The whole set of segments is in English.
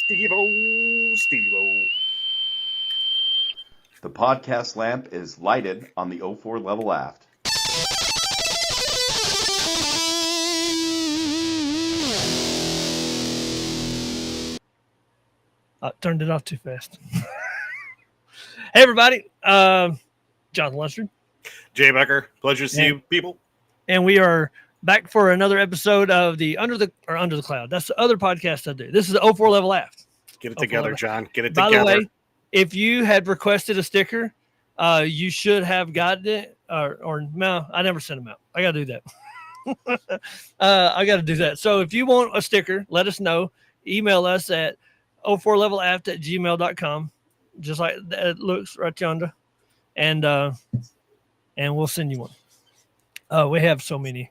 Steve-O. The podcast lamp is lighted on the 04 level aft. I turned it off too fast. Hey, everybody. Jonathan Lustard. Jay Becker. Pleasure to see you, people. And we are back for another episode of the Under the Cloud. That's the other podcast I do. This is the 04 level aft. Get it together, John. Get it By together. the way, if you had requested a sticker, you should have gotten it. Or no, I never sent them out. I got to do that. I got to do that. So if you want a sticker, let us know. Email us at 04levelaft@gmail.com, just like that looks right yonder, and we'll send you one. We have so many.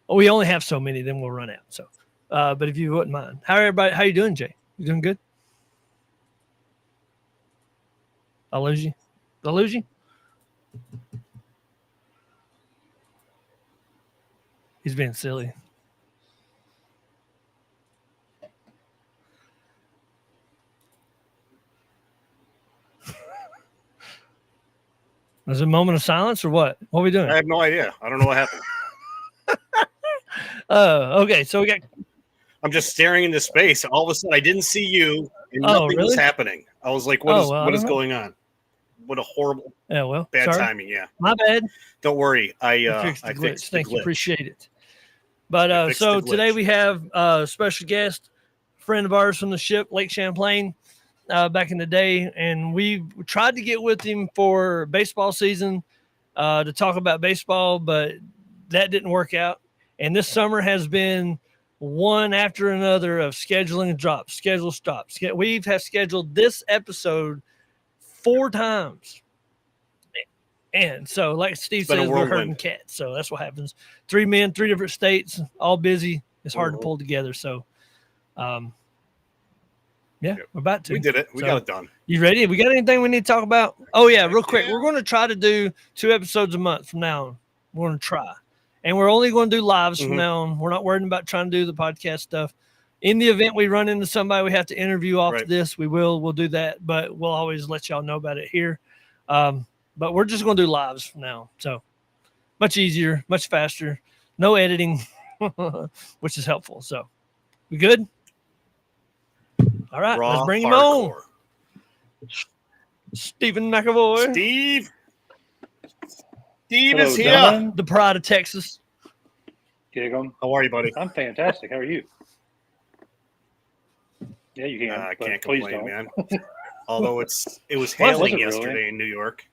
We only have so many, then we'll run out. So, but if you wouldn't mind, how you doing, Jay? You doing good? I lose you. Did I lose you? He's being silly. Was it a moment of silence or what? What are we doing? I have no idea. I don't know what happened. Okay, so we got. I'm just staring into space. All of a sudden, I didn't see you, and nothing was happening. I was like, what is going on? What a horrible, bad timing. Yeah, my bad. Don't worry. I fixed the glitch. Thank glitch. you. Appreciate it. But so today we have a special guest, friend of ours from the ship, Lake Champlain, back in the day. And we tried to get with him for baseball season to talk about baseball, but that didn't work out. And this summer has been one after another of scheduling drops, schedule stops. We have scheduled this episode 4 times. And so, like Steve says, we're herding cats. So that's what happens. 3 men, 3 different states, all busy. It's hard to pull together. So, we're about to. We did it. We got it done. You ready? We got anything we need to talk about? Oh, yeah, real quick. We're going to try to do 2 episodes a month from now on. We're going to try. And we're only going to do lives from now on. We're not worried about trying to do the podcast stuff. In the event we run into somebody we have to interview off this, we'll do that. But we'll always let y'all know about it here. But we're just going to do lives from now. So much easier, much faster. No editing, which is helpful. So we good? All right, let's bring him on. Steve Mcevoy. Steve Hello, is here. John. The pride of Texas. Giggle. How are you, buddy? I'm fantastic. How are you? Yeah, you can. I but can't please complain, don't. man. Although it was Well, hailing was it yesterday really? in New York.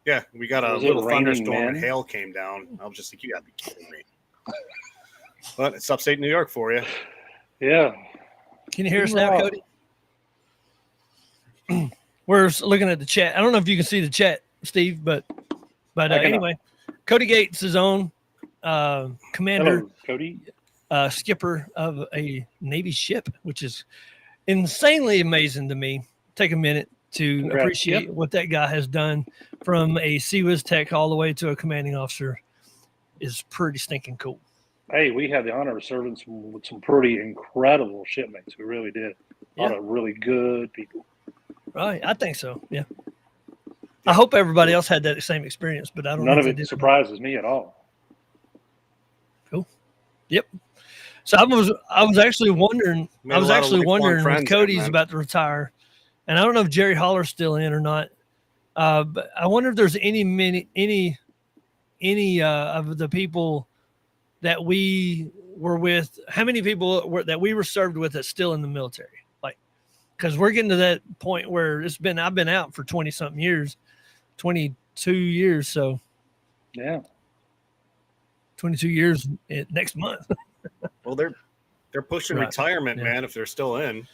Yeah, we got a Was it little raining, thunderstorm and man? hail came down. I was just like, you gotta be kidding me. But it's upstate New York for you. Yeah. Can you hear us now, Cody? We're looking at the chat. I don't know if you can see the chat, Steve, but anyway, Cody Gates is on, commander, Hello, Cody. skipper of a Navy ship, which is insanely amazing to me. Take a minute to Congrats. appreciate Yep. what that guy has done from a CWIS tech all the way to a commanding officer is pretty stinking cool. Hey, we had the honor of serving with some pretty incredible shipmates. We really did. A lot of really good people. Right. I think so. Yeah. I hope everybody else had that same experience, but I don't know. None if of they it did. surprises me at all. Cool. Yep. So I was actually wondering. Made a lot of lifelong friends, when Cody's man. about to retire, and I don't know if Jerry Holler's still in or not. But I wonder if there's any of the people that we were with. How many people that we were served with that's still in the military? Like, because we're getting to that point where I've been out for 20 something years, 22 years. So Yeah. 22 years next month. Well, they're pushing retirement, man, if they're still in.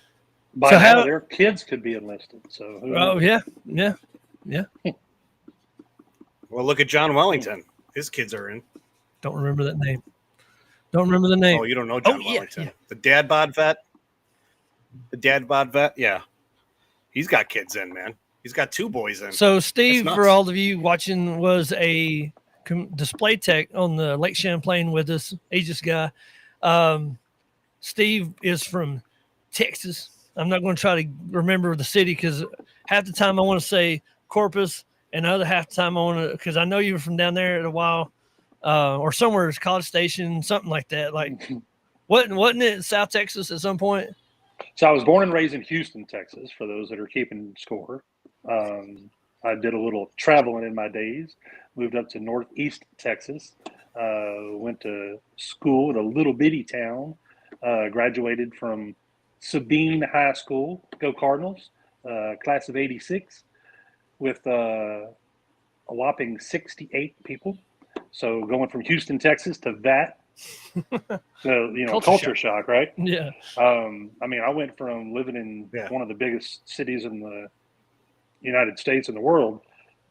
By So now, their kids could be enlisted. So who Oh knows? yeah. Well, look at John Wellington. His kids are in. Don't remember that name. Don't remember the name. Oh, you don't know John Wellington. Yeah. The dad bod vet? Yeah. He's got kids in, man. He's got 2 boys in. So Steve, That's for nuts. all of you watching, was a display tech on the Lake Champlain with us, Aegis guy. Steve is from Texas. I'm not going to try to remember the city because half the time I want to say Corpus, and the other half the time I want to, because I know you were from down there at a while, or somewhere, it's College Station, something like that. Like, wasn't it South Texas at some point? So I was born and raised in Houston, Texas, for those that are keeping score. I did a little traveling in my days, moved up to Northeast Texas, went to school in a little bitty town, graduated from Sabine High School, go Cardinals, class of 86, with a whopping 68 people. So going from Houston, Texas to that, so, culture shock, right? Yeah. I mean, I went from living in one of the biggest cities in the United States and the world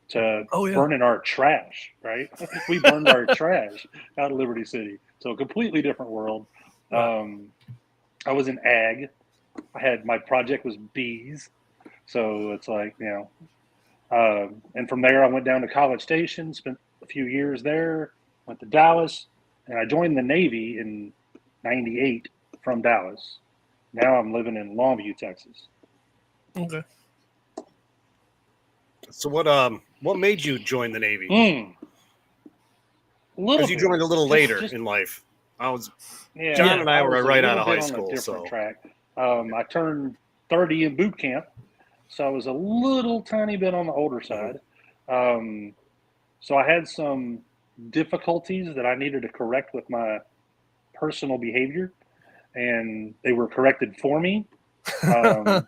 to burning our trash, right? We burned our trash out of Liberty City. So a completely different world. I was in ag. My project was bees. So it's like, and from there I went down to College Station, spent a few years there, went to Dallas, and I joined the Navy in 98 from Dallas. Now I'm living in Longview, Texas. Okay. So what made you join the Navy? Because you joined a little later in life. John and I were right out of high school. Track. I turned 30 in boot camp, so I was a little tiny bit on the older side. So I had some difficulties that I needed to correct with my personal behavior, and they were corrected for me. I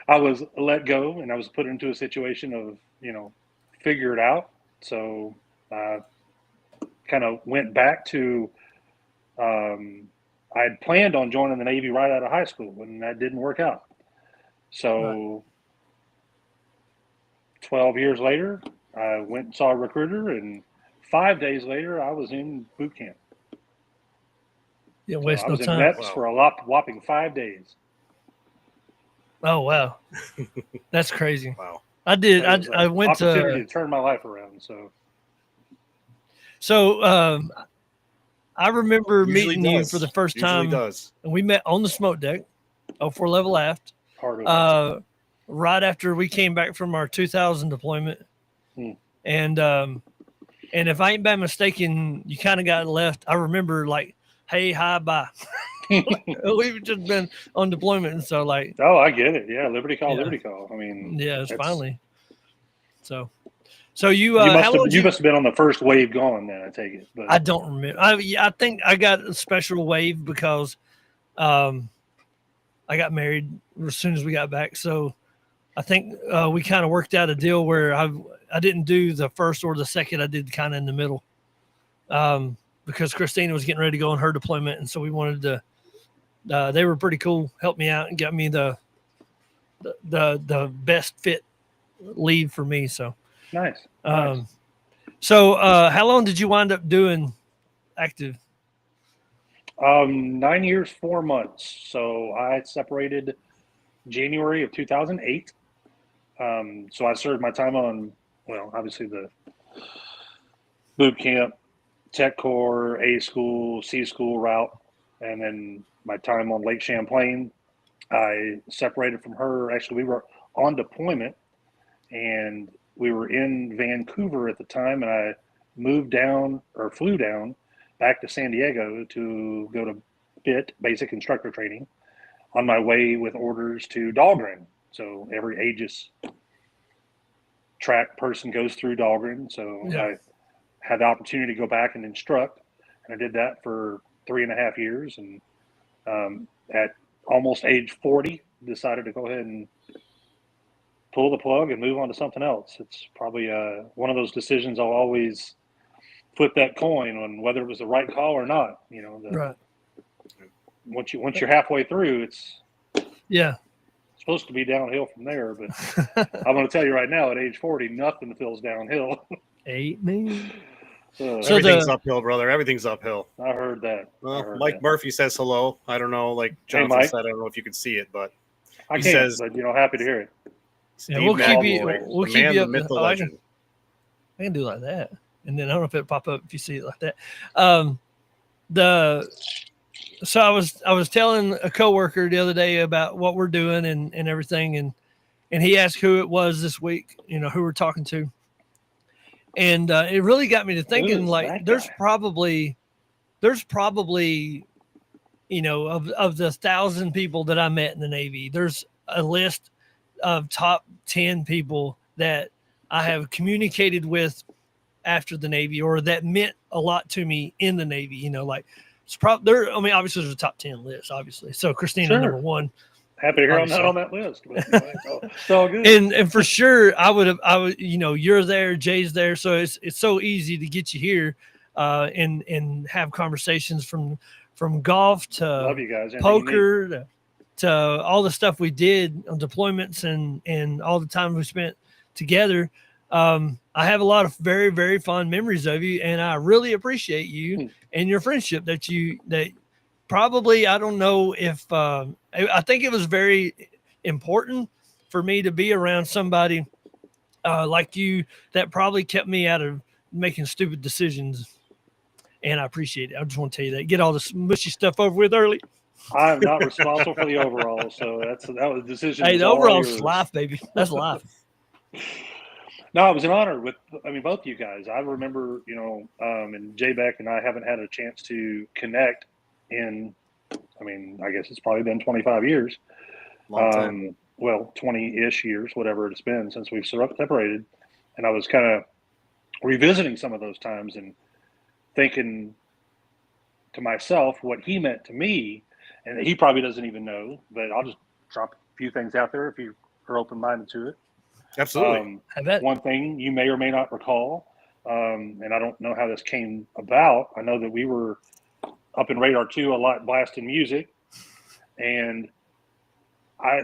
was let go, and I was put into a situation of, figure it out. So I kind of went back to, I had planned on joining the Navy right out of high school, and that didn't work out. So 12 years later, I went and saw a recruiter, and 5 days later, I was in boot camp. Yeah, waste I no was time. in MEPS for a whopping 5 days. Oh, wow. That's crazy. Wow. I did. I went opportunity to turn my life around. So I remember meeting you for the first time. And we met on the smoke deck, 04 level aft. Right after we came back from our 2000 deployment. And if I ain't been mistaken, you kind of got left. I remember like, hey, hi, bye. We've just been on deployment, and so like. Oh, I get it. Yeah, Liberty call. I mean, it's finally. So you you must have been on the first wave going then. I take it. But I don't remember. I think I got a special wave because, I got married as soon as we got back. So I think we kind of worked out a deal where I didn't do the first or the second. I did kind of in the middle. Because Christina was getting ready to go on her deployment, and so we wanted to. They were pretty cool, helped me out and got me the best fit leave for me. So nice. So how long did you wind up doing active? 9 years, 4 months. So I separated January of 2008. So I served my time on, obviously the boot camp, Tech Corps, A school, C school route, and then my time on Lake Champlain. I separated from her. Actually, we were on deployment, and we were in Vancouver at the time, and I flew down back to San Diego to go to BIT, basic instructor training, on my way with orders to Dahlgren. So every Aegis track person goes through Dahlgren. So I had the opportunity to go back and instruct, and I did that for 3.5 years. And at almost age 40, decided to go ahead and pull the plug and move on to something else. It's probably one of those decisions I'll always flip that coin on whether it was the right call or not. Right. Once you're halfway through, it's supposed to be downhill from there. But I'm going to tell you right now, at age 40, nothing feels downhill. Man. Everything's uphill, brother. Everything's uphill. I heard that. Well, Mike Murphy says hello. I don't know, like Jonathan said, I don't know if you can see it, but he says, but happy to hear it. Steve Mcevoy, we'll keep you up. The myth, the legend. I can do like that, and then I don't know if it'll pop up if you see it like that. so I was telling a coworker the other day about what we're doing and everything, and he asked who it was this week, who we're talking to, and it really got me to thinking. Like, there's probably of the 1,000 people that I met in the Navy, there's a list of top 10 people that I have communicated with after the Navy, or that meant a lot to me in the Navy. Like, it's probably there. I mean, obviously there's a top 10 list, obviously. So Christina, number one. Happy to hear I'm not on that list. It's all good. And for sure, I would, you're there, Jay's there. So it's so easy to get you here and have conversations from golf to love you guys. Poker to all the stuff we did on deployments and all the time we spent together. I have a lot of very, very fond memories of you, and I really appreciate you and your friendship that probably, I don't know if, I think it was very important for me to be around somebody like you that probably kept me out of making stupid decisions. And I appreciate it. I just want to tell you that. Get all this mushy stuff over with early. I'm not responsible for the overall, so that was a decision. Hey, the overall's life, baby. That's life. No, it was an honor both of you guys. I remember, and Jay Beck and I haven't had a chance to connect in, I guess it's probably been 25 years. Long time. 20-ish years, whatever it's been since we've separated. And I was kind of revisiting some of those times and thinking to myself what he meant to me, and he probably doesn't even know, but I'll just drop a few things out there if you are open-minded to it. Absolutely. I bet. One thing you may or may not recall, and I don't know how this came about. I know that we were up in Radar 2 a lot blasting music, and I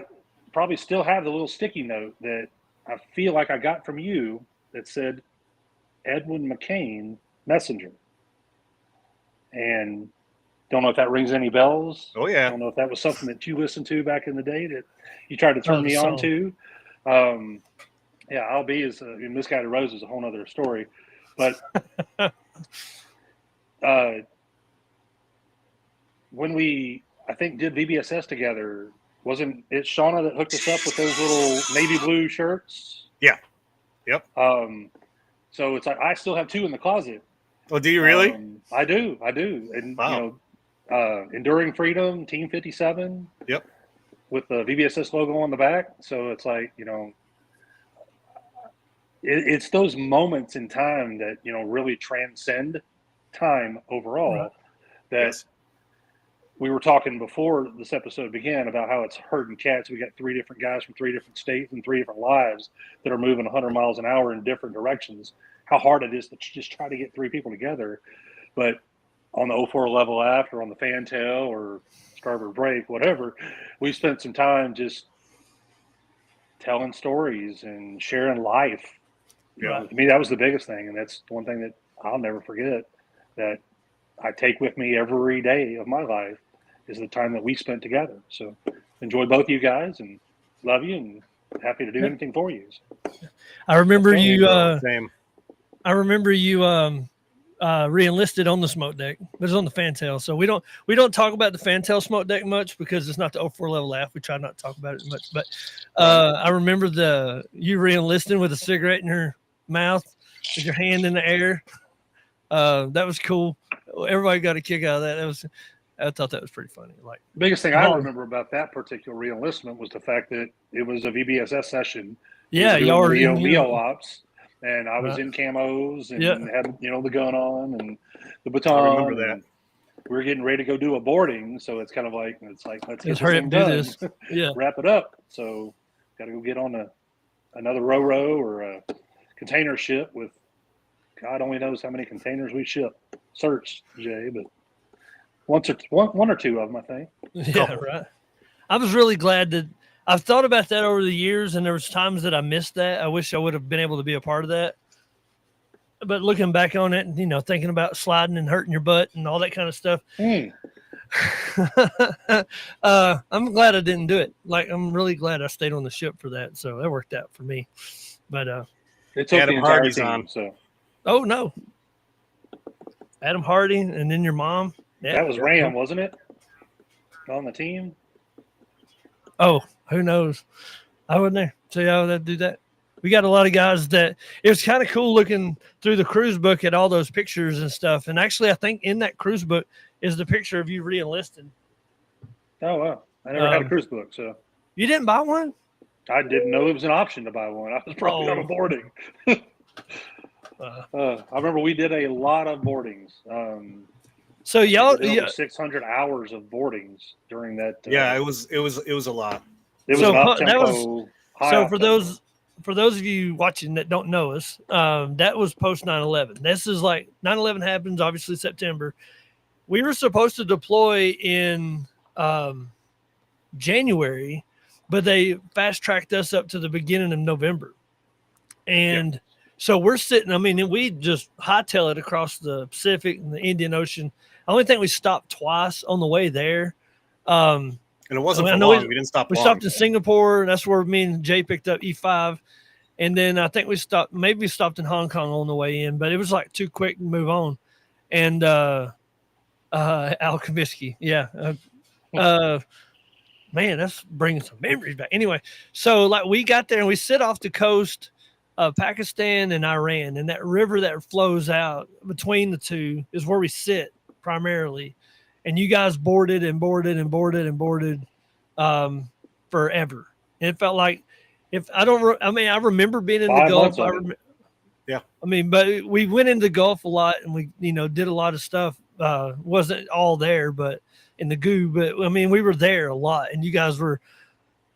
probably still have the little sticky note that I feel like I got from you that said Edwin McCain Messenger. And don't know if that rings any bells. Oh, yeah. I don't know if that was something that you listened to back in the day that you tried to turn me on to. I'll be and this guy to Rose is a whole other story. But when we, I think, did VBSS together, wasn't it Shauna that hooked us up with those little navy blue shirts? Yeah. Yep. So it's like I still have 2 in the closet. Oh, do you really? I do. And, wow. Enduring Freedom, Team 57. Yep. With the VBSS logo on the back. So it's like, it's those moments in time that, really transcend time overall. Right. That yes. We were talking before this episode began about how it's herding cats. We got 3 different guys from 3 different states and 3 different lives that are moving 100 miles an hour in different directions. How hard it is to just try to get 3 people together. But on the 04 level aft or on the fantail or starboard break, whatever, we spent some time just telling stories and sharing life. To me, that was the biggest thing. And that's one thing that I'll never forget, that I take with me every day of my life, is the time that we spent together. So enjoy both you guys and love you and happy to do anything for you. I remember you. I remember you re-enlisted on the smoke deck. It was on the fantail. So we don't talk about the fantail smoke deck much because it's not the 04 level aft. We try not to talk about it much. But I remember you re-enlisting with a cigarette in your mouth with your hand in the air. That was cool. Everybody got a kick out of that. I thought that was pretty funny. Like, the biggest thing I remember about that particular re-enlistment was the fact that it was a VBSS session. Yeah, y'all were in Leo ops. And I was in camos and had, the gun on and the baton. I remember that. We were getting ready to go do a boarding. So it's kind of like, let's get hurry up and do this. Yeah. Wrap it up. So got to go get on another Ro-Ro or a container ship with God only knows how many containers we ship. Search, Jay, but one or 2 of them, I think. Yeah, right. I was really glad that I've thought about that over the years, and there was times that I missed that. I wish I would have been able to be a part of that. But looking back on it, and thinking about sliding and hurting your butt and all that kind of stuff, I'm glad I didn't do it. Like, I'm really glad I stayed on the ship for that. So that worked out for me. But it's Adam Hardy's on. So, oh no, Adam Hardy, and then your mom. Yeah, that was Ram, wasn't it? on the team? Oh, who knows? I wasn't there. See how they do that. We got a lot of guys that it was kind of cool looking through the cruise book at all those pictures and stuff. And actually, I think in that cruise book is the picture of you re-enlisted. Oh, wow. I never had a cruise book, so. You didn't buy one? I didn't know it was an option to buy one. I was probably on a boarding. I remember we did a lot of boardings. So y'all, 600 hours of boardings during that. Yeah, it was a lot. It was so an up-tempo, so for those of you watching that don't know us, that was post 9/11. This is like 9/11 happens, obviously September. We were supposed to deploy in January, but they fast tracked us up to the beginning of November. And so we're sitting, I mean, we just hightail it across the Pacific and the Indian Ocean. I only think we stopped twice on the way there. And it wasn't for long. We didn't stop long. We stopped in Singapore. That's where me and Jay picked up E5. And then I think we stopped in Hong Kong on the way in, but it was like too quick to move on. And Al Comiskey, man, that's bringing some memories back. Anyway, so like we got there and we sit off the coast of Pakistan and Iran, and that river that flows out between the two is where we sit primarily. And you guys boarded forever. And it felt like I remember being in the Gulf. But we went into the Gulf a lot and we, did a lot of stuff. Wasn't all there, but in the goo. But I mean, we were there a lot, and you guys were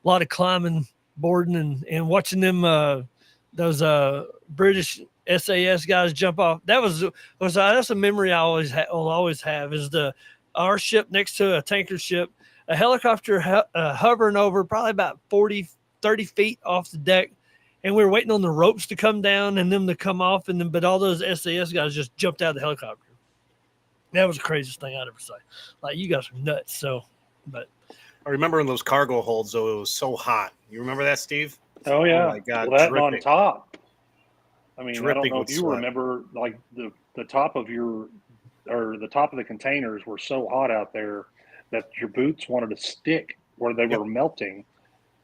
a lot of climbing, boarding, and watching them. Those British SAS guys jump off. That's a memory I will always have. Is our ship next to a tanker ship, a helicopter hovering over probably about 30 feet off the deck. And we were waiting on the ropes to come down and them to come off. But all those SAS guys just jumped out of the helicopter. That was the craziest thing I'd ever say. Like, you guys are nuts. So, but I remember in those cargo holds, though, it was so hot. You remember that, Steve? Oh, yeah. Oh, my God. Well, that on top. I mean, dripping, I don't know if you remember, like, the top of the top of the containers were so hot out there that your boots wanted to stick where they were melting,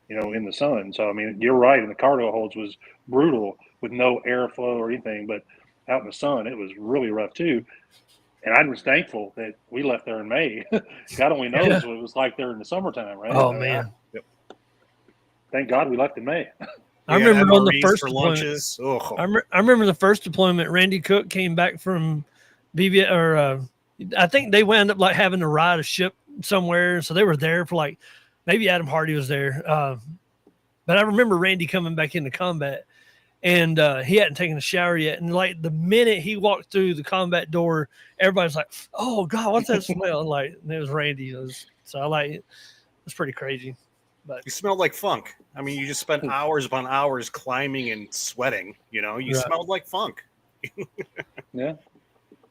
in the sun. So, I mean, you're right. And the cargo holds was brutal with no airflow or anything. But out in the sun, it was really rough, too. And I was thankful that we left there in May. God only knows what it was like there in the summertime, right? Oh, man. Thank God we left in May. I remember on the first lunches. I remember the first deployment. Randy Cook came back from I think they wound up like having to ride a ship somewhere, so they were there for like maybe Adam Hardy was there. But I remember Randy coming back into combat, and he hadn't taken a shower yet. And like the minute he walked through the combat door, everybody's like, "Oh God, what's that smell?" And like, and it was Randy. So I like it. It's pretty crazy. But you smelled like funk. I mean, you just spent hours upon hours climbing and sweating. You smelled like funk. Yeah,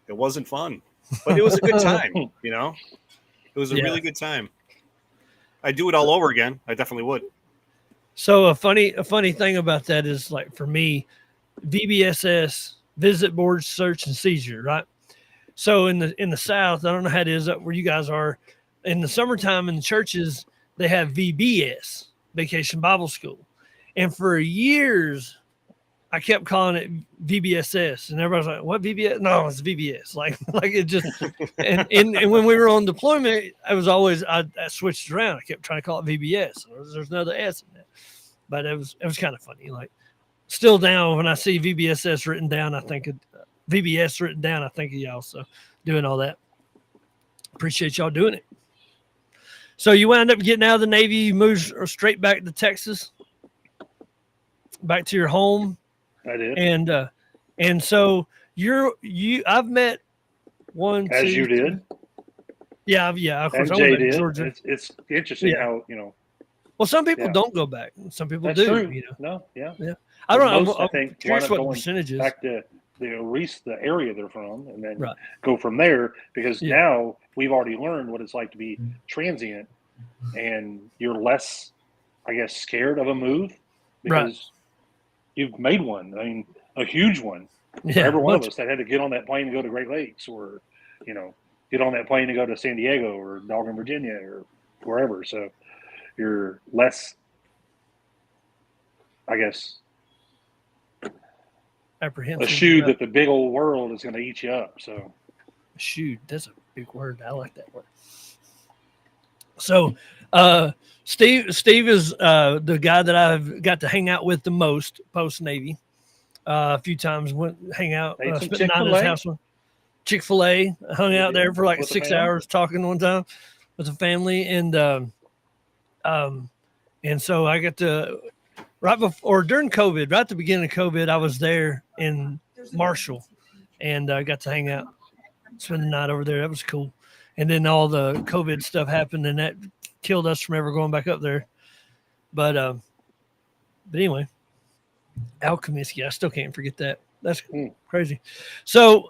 it wasn't fun, but it was a good time. It was a really good time. I'd do it all over again. I definitely would. So a funny thing about that is, like, for me, VBSS, visit board search and seizure, right? So in the South, I don't know how it is up where you guys are. In the summertime in the churches, they have VBS, Vacation Bible School. And for years, I kept calling it VBSS. And everybody's like, what, VBS? No, it's VBS. Like it just, and when we were on deployment, I switched around. I kept trying to call it VBS. There's another S in that. But it was kind of funny. Like, still down when I see VBSS written down, I think VBS written down, I think of y'all. So doing all that. Appreciate y'all doing it. So you wound up getting out of the Navy, you moved straight back to Texas, back to your home. I did. And so I've met one, as two, you did. Yeah, of course. And Jay did. Georgia. It's interesting how, Well, some people don't go back. Some people That's do. True. No, yeah. I don't know. I think curious what the percentage is. Back to the area they're from, and then go from there, because now we've already learned what it's like to be transient, and you're less, I guess, scared of a move because you've made one. I mean, a huge one. For every one of us that had to get on that plane to go to Great Lakes, or get on that plane to go to San Diego or Dahlgren, Virginia, or wherever. So you're less, I guess, apprehensive. Eschewed that the big old world is going to eat you up. So eschewed, that's a big word. I like that word. So Steve is the guy that I've got to hang out with the most post Navy. A few times went hang out, spent the night at his house. Chick-fil-A, hung out there for like 6 hours talking one time with the family, and so I got to right before or during COVID, right at the beginning of COVID, I was there in Marshall, and I got to hang out, spend the night over there. That was cool. And then all the COVID stuff happened, and that killed us from ever going back up there. But anyway, Al Comiskey, I still can't forget that. That's crazy. So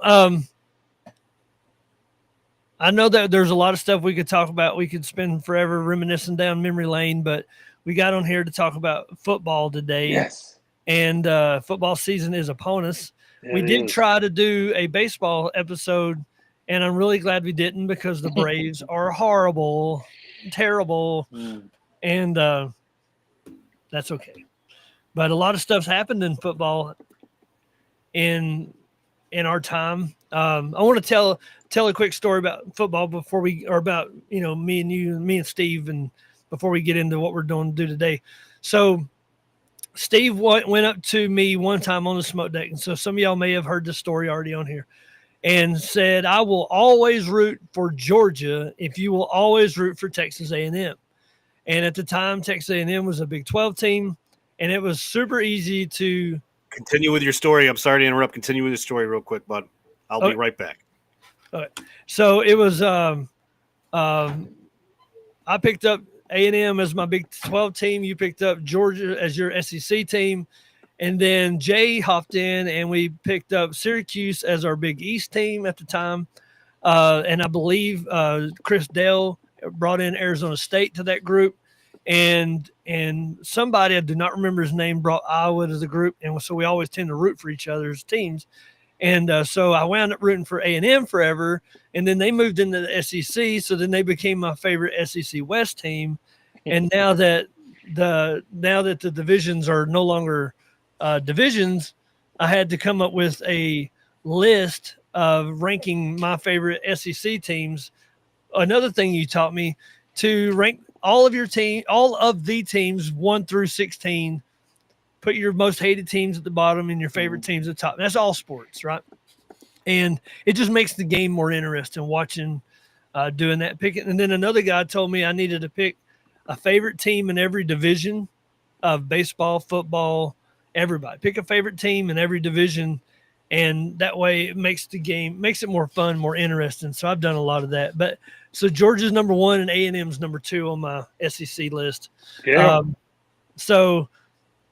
I know that there's a lot of stuff we could talk about. We could spend forever reminiscing down memory lane, but we got on here to talk about football today. Yes. And football season is upon us. We did try to do a baseball episode, and I'm really glad we didn't because the Braves are horrible, terrible, and that's okay. But a lot of stuff's happened in football in our time. I want to tell a quick story about football before we, or about, me and Steve, and before we get into what we're going to do today. So Steve went up to me one time on the smoke deck. And so some of y'all may have heard this story already on here, and said, I will always root for Georgia if you will always root for Texas A&M. And at the time, Texas A&M was a Big 12 team, and it was super easy to continue with your story. I'm sorry to interrupt. Continue with your story real quick, bud. I'll be right back. All right. So it was I picked up A&M as my Big 12 team. You picked up Georgia as your SEC team. And then Jay hopped in, and we picked up Syracuse as our Big East team at the time. And I believe Chris Dell brought in Arizona State to that group. And somebody, I do not remember his name, brought Iowa to the group. And so we always tend to root for each other's teams. And so I wound up rooting for A&M forever. And then they moved into the SEC. So then they became my favorite SEC West team. And now that the divisions are no longer divisions, I had to come up with a list of ranking my favorite SEC teams. Another thing you taught me, to rank all of the teams 1 through 16. Put your most hated teams at the bottom and your favorite teams at the top. That's all sports, right? And it just makes the game more interesting watching, doing that. Picking. And then another guy told me I needed to pick a favorite team in every division of baseball, football, everybody. Pick a favorite team in every division, and that way it makes it more fun, more interesting. So I've done a lot of that. But so Georgia's number 1 and A&M's number 2 on my SEC list. Yeah.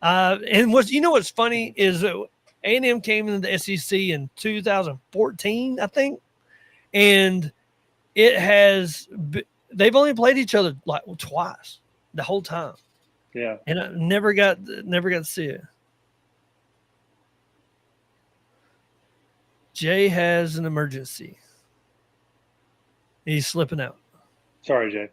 And what's funny is A&M came into the SEC in 2014, I think, and they've only played each other like twice the whole time. Yeah, and I never got to see it. Jay has an emergency. He's slipping out. Sorry, Jay.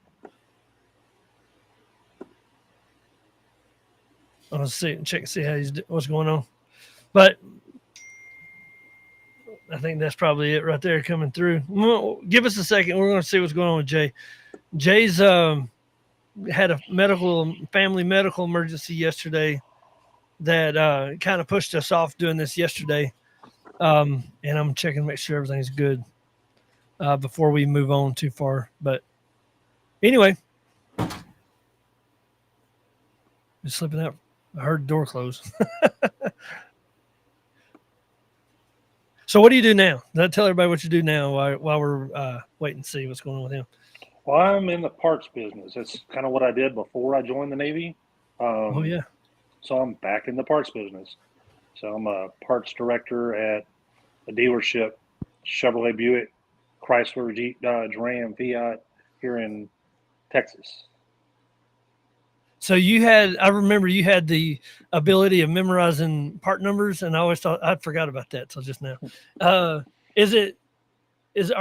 I'll see how what's going on. But I think that's probably it right there coming through. Give us a second. We're going to see what's going on with Jay. Jay's had a family medical emergency yesterday that kind of pushed us off doing this yesterday. And I'm checking to make sure everything's good before we move on too far. But anyway, just slipping out. I heard the door close. So what do you do now? Tell everybody what you do now while we're waiting to see what's going on with him. Well, I'm in the parts business. That's kind of what I did before I joined the Navy. Oh, yeah. So I'm back in the parts business. So I'm a parts director at a dealership, Chevrolet, Buick, Chrysler, Jeep, Dodge, Ram, Fiat here in Texas. So I remember you had the ability of memorizing part numbers, and I always thought I forgot about that till just now. Are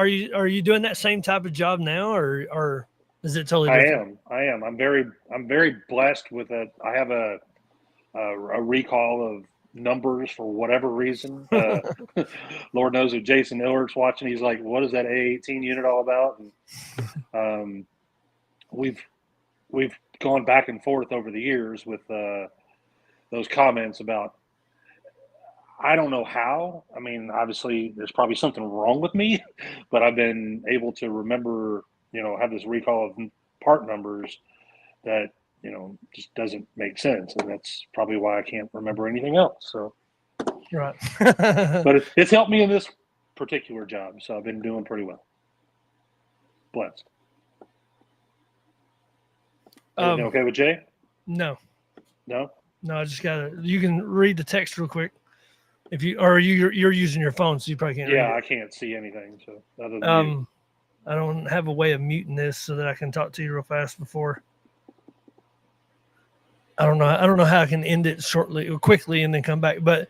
you doing that same type of job now, or Is it totally different? I am. I'm very blessed with it. I have a recall of numbers for whatever reason. Lord knows if Jason Illert's watching, he's like, "What is that A18 unit all about?" And we've gone back and forth over the years with those comments about. I don't know how. I mean, obviously, there's probably something wrong with me, but I've been able to remember, have this recall of part numbers that, just doesn't make sense. And that's probably why I can't remember anything else. So, right. But it's helped me in this particular job. So I've been doing pretty well. Blessed. Everything okay with Jay? No. No? No, I just you can read the text real quick. If you're using your phone, so you probably can't read it. I can't see anything. So other than you. I don't have a way of muting this so that I can talk to you real fast before. I don't know how I can end it shortly or quickly and then come back. But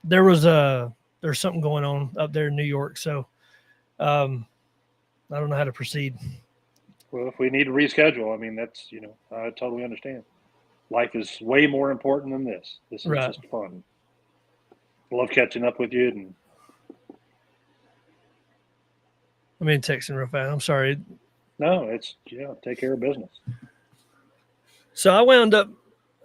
there's something going on up there in New York, so I don't know how to proceed. Well, if we need to reschedule, I mean, that's, I totally understand. Life is way more important than this. This is just fun. Love catching up with you. And I'm texting real fast. I'm sorry. No, take care of business. So I wound up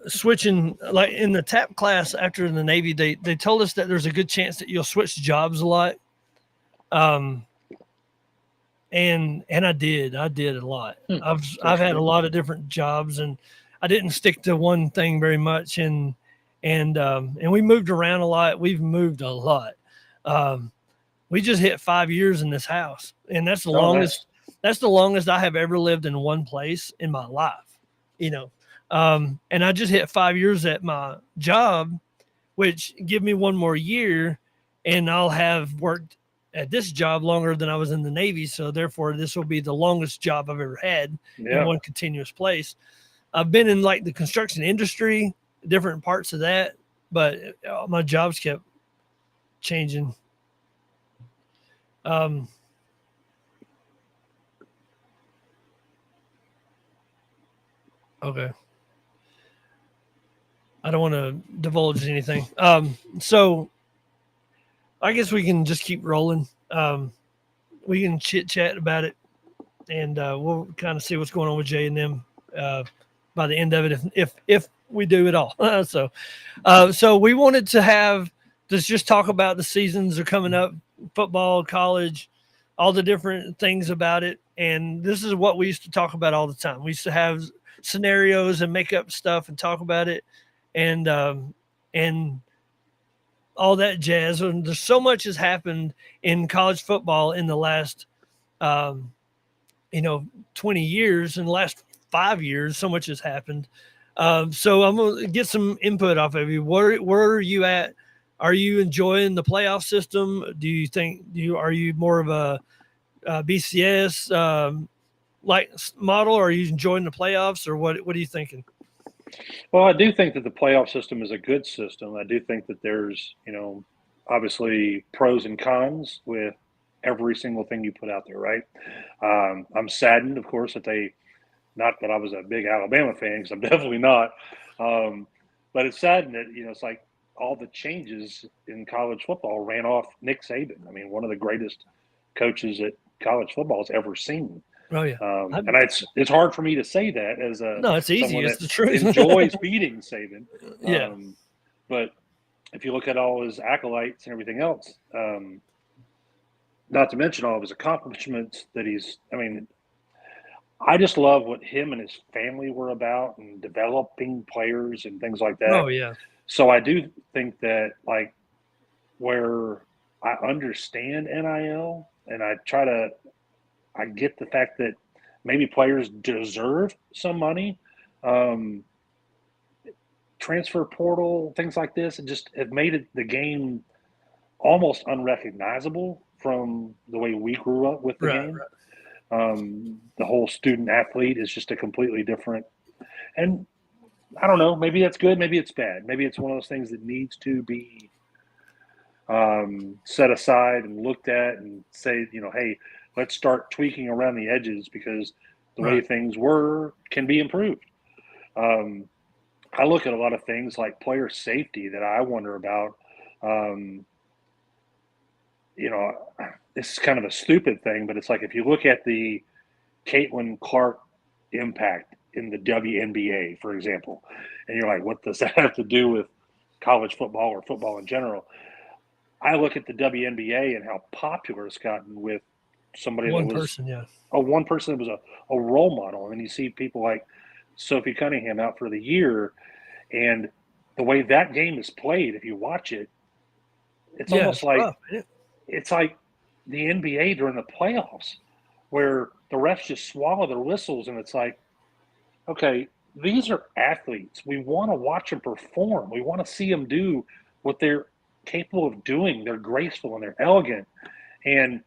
switching, like in the TAP class after the Navy, they told us that there's a good chance that you'll switch jobs a lot. And I did a lot. I've had a lot of different jobs, and I didn't stick to one thing very much. And we moved around a lot. We've moved a lot. We just hit 5 years in this house, and that's the longest. Nice. That's the longest I have ever lived in one place in my life. And I just hit 5 years at my job, which give me one more year, and I'll have worked at this job longer than I was in the Navy. So therefore, this will be the longest job I've ever had in one continuous place. I've been in like the construction industry, different parts of that, but my jobs kept changing. Okay. I don't want to divulge anything. So I guess we can just keep rolling. We can chit chat about it, and we'll kind of see what's going on with Jay and them by the end of it, if we do it all. So we wanted to just talk about the seasons are coming up, football, college, all the different things about it. And this is what we used to talk about all the time. We used to have scenarios and make up stuff and talk about it, and all that jazz. And there's so much has happened in college football in the last 20 years. In the last 5 years, so much has happened. So I'm gonna get some input off of you. Where are you at? Are you enjoying the playoff system? Do you think are you more of a BCS like model? Or are you enjoying the playoffs, or what are you thinking? Well, I do think that the playoff system is a good system. I do think that there's, obviously pros and cons with every single thing you put out there, right? I'm saddened, of course, that not that I was a big Alabama fan, because I'm definitely not. But it's saddened that, it's like all the changes in college football ran off Nick Saban. I mean, one of the greatest coaches that college football has ever seen. Oh yeah, and it's hard for me to say that as it's easy. It's the truth. Enjoys beating Saban. Yeah. But if you look at all his acolytes and everything else, not to mention all of his accomplishments I just love what him and his family were about, and developing players and things like that. Oh yeah. So I do think that, like, where I understand NIL, and I get the fact that maybe players deserve some money. Transfer portal, things like this, and just have made the game almost unrecognizable from the way we grew up with the game. Right. The whole student athlete is just a completely different, and I don't know, maybe that's good, maybe it's bad. Maybe it's one of those things that needs to be set aside and looked at and say, hey, let's start tweaking around the edges because the way things can be improved. I look at a lot of things like player safety that I wonder about. This is kind of a stupid thing, but it's like if you look at the Caitlin Clark impact in the WNBA, for example, and you're like, what does that have to do with college football or football in general? I look at the WNBA and how popular it's gotten with somebody one that was person, yeah. One person that was a role model. And then you see people like Sophie Cunningham out for the year, and the way that game is played, if you watch it, it's almost like it's like the NBA during the playoffs, where the refs just swallow their whistles, and it's like, okay, these are athletes. We want to watch them perform. We want to see them do what they're capable of doing. They're graceful and they're elegant, and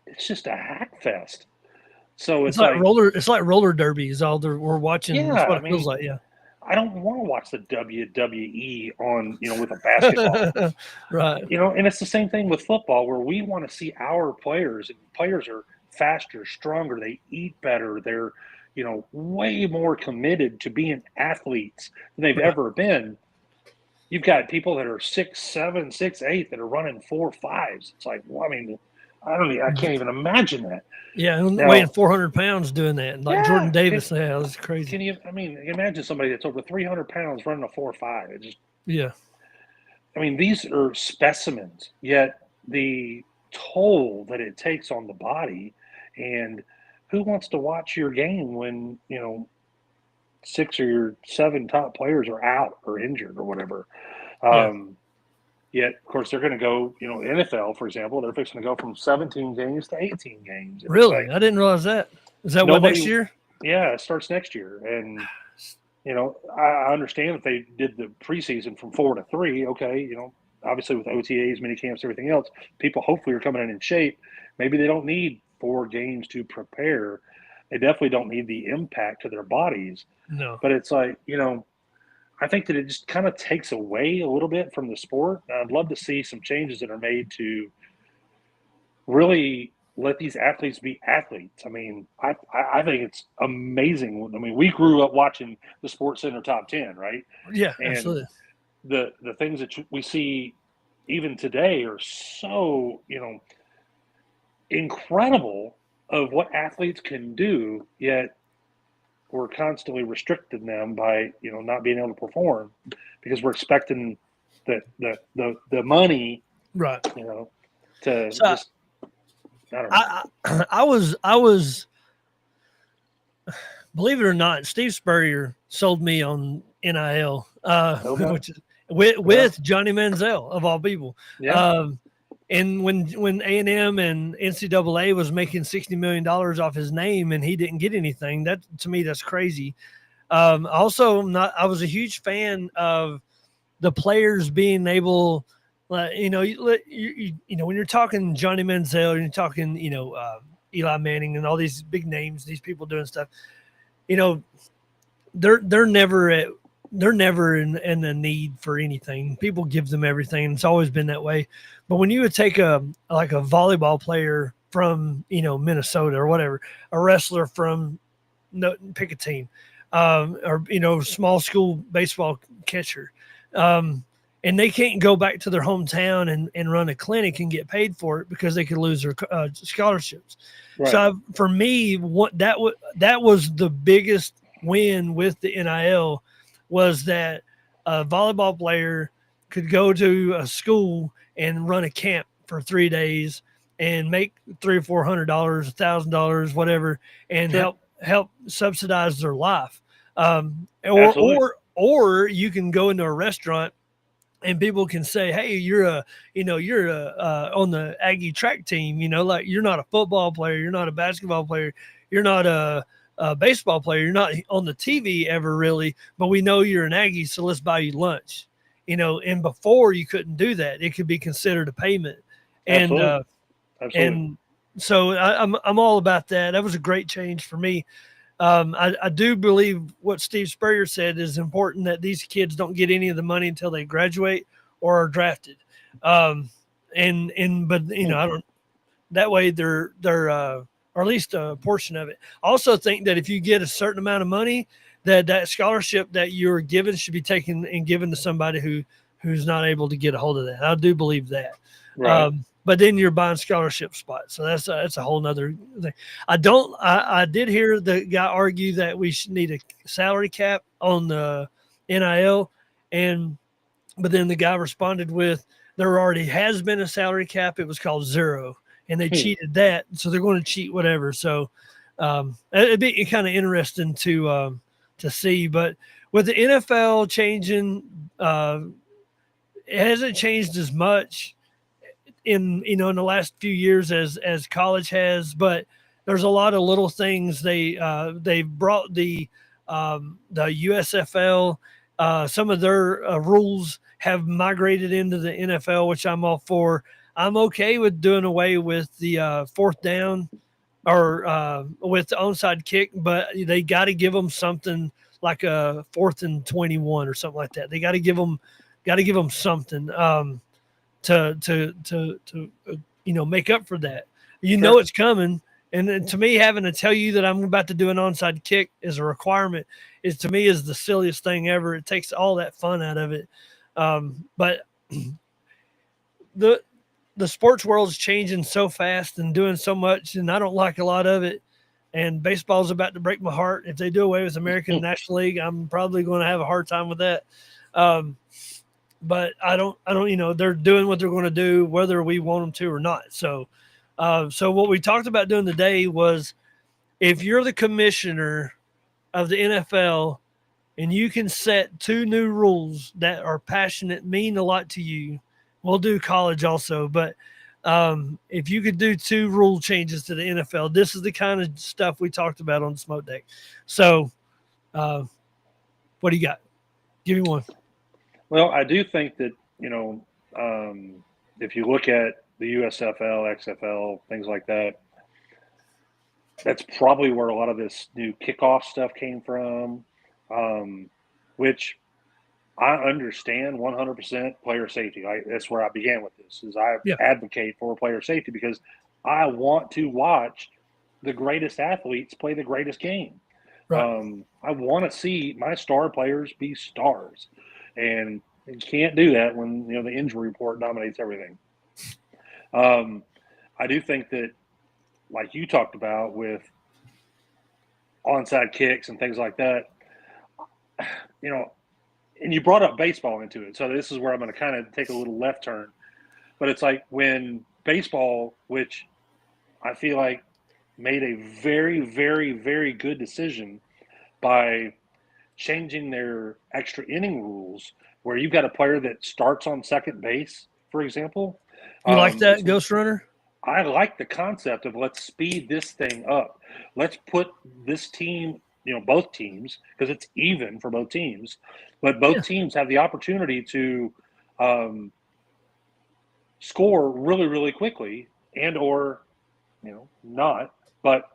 it's just a hack fest. So it's like roller derby is all we're watching. Yeah, that's what it feels like. Yeah. I don't want to watch the WWE on, with a basketball. Right. And it's the same thing with football, where we want to see our players. Players are faster, stronger. They eat better. They're, way more committed to being athletes than they've ever been. You've got people that are 6'7", 6'8" that are running 4.5s. It's like, well, I mean, I can't even imagine that. Yeah, weighing 400 pounds doing that. Like Jordan Davis. That's crazy. Can you imagine somebody that's over 300 pounds running a 4.5? It just, these are specimens, yet the toll that it takes on the body, and who wants to watch your game when, 6 or your 7 top players are out or injured or whatever? Yet, of course, they're going to go, NFL, for example, they're fixing to go from 17 games to 18 games. And really? I didn't realize that. Is that what, next year? Yeah, it starts next year. And, I understand that they did the preseason from 4 to 3. Okay, obviously with OTAs, mini camps, everything else, people hopefully are coming in shape. Maybe they don't need 4 games to prepare. They definitely don't need the impact to their bodies. No. But it's like, I think that it just kind of takes away a little bit from the sport. I'd love to see some changes that are made to really let these athletes be athletes. I think it's amazing. We grew up watching the Sports Center Top 10, right? Yeah, and absolutely. The things that we see even today are so, incredible of what athletes can do, yet we're constantly restricting them by not being able to perform because we're expecting the money, right? To so just I don't know. I was believe it or not, Steve Spurrier sold me on NIL, which is with Johnny Manziel of all people. Yeah. And when A&M and NCAA was making $60 million off his name and he didn't get anything, that to me, that's crazy. I was a huge fan of the players being able, when you're talking Johnny Manziel, you're talking, Eli Manning and all these big names, these people doing stuff, they're never in a need for anything. People give them everything. It's always been that way. But when you would take a volleyball player from, Minnesota or whatever, a wrestler from, pick a team, or, small school baseball catcher, and they can't go back to their hometown and run a clinic and get paid for it because they could lose their scholarships. Right. So for me, that was the biggest win with the NIL, was that a volleyball player could go to a school and run a camp for 3 days and make $300 or $400, $1,000, whatever, and help subsidize their life. Or you can go into a restaurant and people can say, hey, you're on the Aggie track team, like you're not a football player, you're not a basketball player, you're not a baseball player, you're not on the TV ever really, but we know you're an Aggie, so let's buy you lunch. And before you couldn't do that. It could be considered a payment. And and so I'm all about that. That was a great change for me. I do believe what Steve Spurrier said is important, that these kids don't get any of the money until they graduate or are drafted. I don't, that way they're or at least a portion of it. I also think that if you get a certain amount of money, that scholarship that you're given should be taken and given to somebody who's not able to get a hold of that. I do believe that. Right. But then you're buying scholarship spots. So that's a whole nother thing. I did hear the guy argue that we should need a salary cap on the NIL. But then the guy responded with, there already has been a salary cap. It was called zero, and they cheated that. So they're going to cheat whatever. So it'd be kind of interesting to see. But with the NFL changing, it hasn't changed as much in the last few years as college has, but there's a lot of little things. They've brought the USFL, some of their rules have migrated into the NFL, which I'm all for. I'm okay with doing away with the fourth down or with the onside kick, but they got to give them something like a 4th and 21 or something like that. They got to give them something to make up for that. Know it's coming. And then to me, having to tell you that I'm about to do an onside kick is a requirement is the silliest thing ever. It takes all that fun out of it. But the sports world is changing so fast and doing so much, and I don't like a lot of it. And baseball's about to break my heart. If they do away with American National League, I'm probably going to have a hard time with that. But I don't, they're doing what they're going to do, whether we want them to or not. So what we talked about doing today was, if you're the commissioner of the NFL and you can set 2 new rules that are passionate, mean a lot to you, we'll do college also. But if you could do 2 rule changes to the NFL, this is the kind of stuff we talked about on the smoke deck. So what do you got? Give me one. Well, I do think that, if you look at the USFL, XFL, things like that, that's probably where a lot of this new kickoff stuff came from, which I understand 100% player safety. That's where I began with this, is I advocate for player safety because I want to watch the greatest athletes play the greatest game. Right. I want to see my star players be stars. And you can't do that when the injury report dominates everything. I do think that, like you talked about with onside kicks and things like that, and you brought up baseball into it. So this is where I'm going to kind of take a little left turn. But it's like when baseball, which I feel like made a very, very, very good decision by changing their extra inning rules, where you've got a player that starts on second base, for example. You like that, Ghost Runner? I like the concept of let's speed this thing up. Let's put this team, both teams, because it's even for both teams, but both teams have the opportunity to score really, really quickly and or, not. But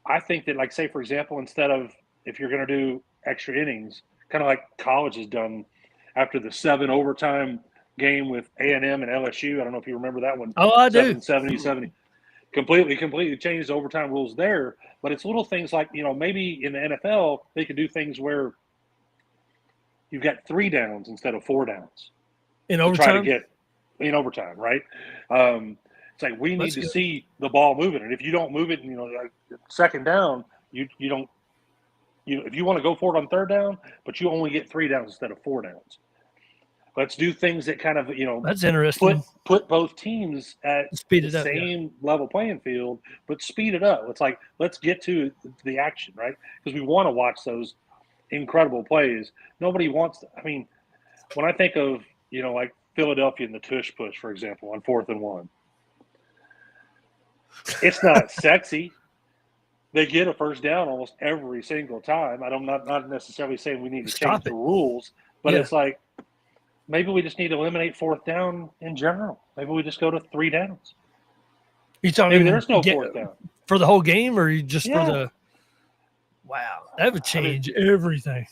I think that, like, say, for example, instead of, if you're going to do extra innings, kind of like college has done after the 7 overtime game with A&M and LSU. I don't know if you remember that one. Oh, I do. 70. Completely changed the overtime rules there. But it's little things like, maybe in the NFL, they could do things where you've got 3 downs instead of 4 downs. In overtime? Try to get in overtime, right? It's like we need to see the ball moving. And if you don't move it, like second down, you don't, if you want to go for it on third down, but you only get 3 downs instead of 4 downs. Let's do things that kind of, that's interesting. Put both teams at the same level playing field, but speed it up. It's like, let's get to the action, right? Because we want to watch those incredible plays. Nobody wants to, when I think of, like Philadelphia and the tush push, for example, on 4th and 1, it's not sexy. They get a first down almost every single time. I'm not necessarily saying we need to change the rules, but it's like, maybe we just need to eliminate 4th down in general. Maybe we just go to 3 downs. You talking? Maybe there's no 4th down for the whole game, or just for the? Wow, that would change everything.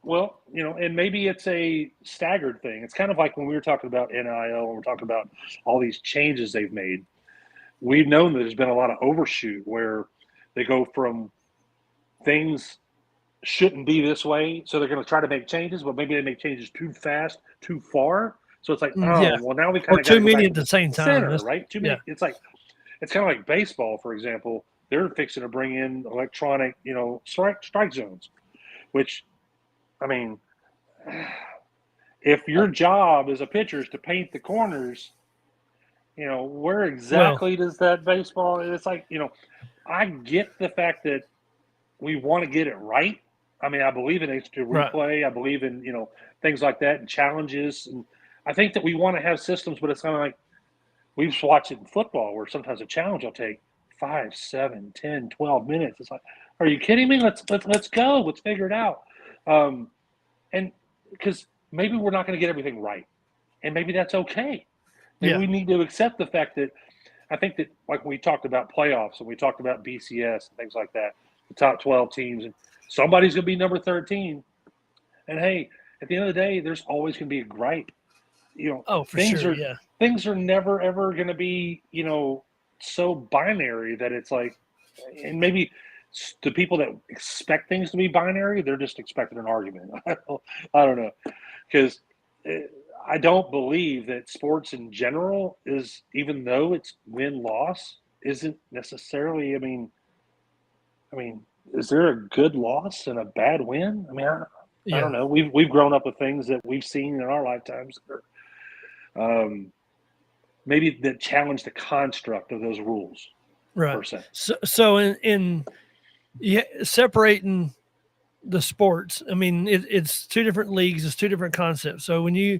Well, and maybe it's a staggered thing. It's kind of like when we were talking about NIL and we're talking about all these changes they've made. We've known that there's been a lot of overshoot where They go from things shouldn't be this way, so they're going to try to make changes, but maybe they make changes too fast, too far. So it's like, well, now we kind of got too many at the same time, center, right? Too many. It's like, it's kind of like baseball, for example. They're fixing to bring in electronic, strike zones, which, I mean, if your job as a pitcher is to paint the corners, where exactly does that baseball? It's like, I get the fact that we want to get it right. I mean, I believe in instant replay. Right. I believe in, things like that and challenges. And I think that we want to have systems, but it's kind of like we've watched it in football where sometimes a challenge will take 5, 7, 10, 12 minutes. It's like, are you kidding me? Let's go. Let's figure it out. And because maybe we're not going to get everything right. And maybe that's okay. Maybe we need to accept the fact that I think that, like we talked about playoffs and we talked about BCS and things like that, the top 12 teams, and somebody's going to be number 13. And hey, at the end of the day, there's always going to be a gripe. Things are never ever going to be, so binary that it's like, and maybe the people that expect things to be binary, they're just expecting an argument. I don't know, because I don't believe that sports in general is, even though it's win-loss, isn't necessarily. I mean, is there a good loss and a bad win? I mean, I don't know. We've grown up with things that we've seen in our lifetimes that are, maybe that challenge the construct of those rules. Right. So in separating the sports, I mean, it's two different leagues. It's two different concepts. So when you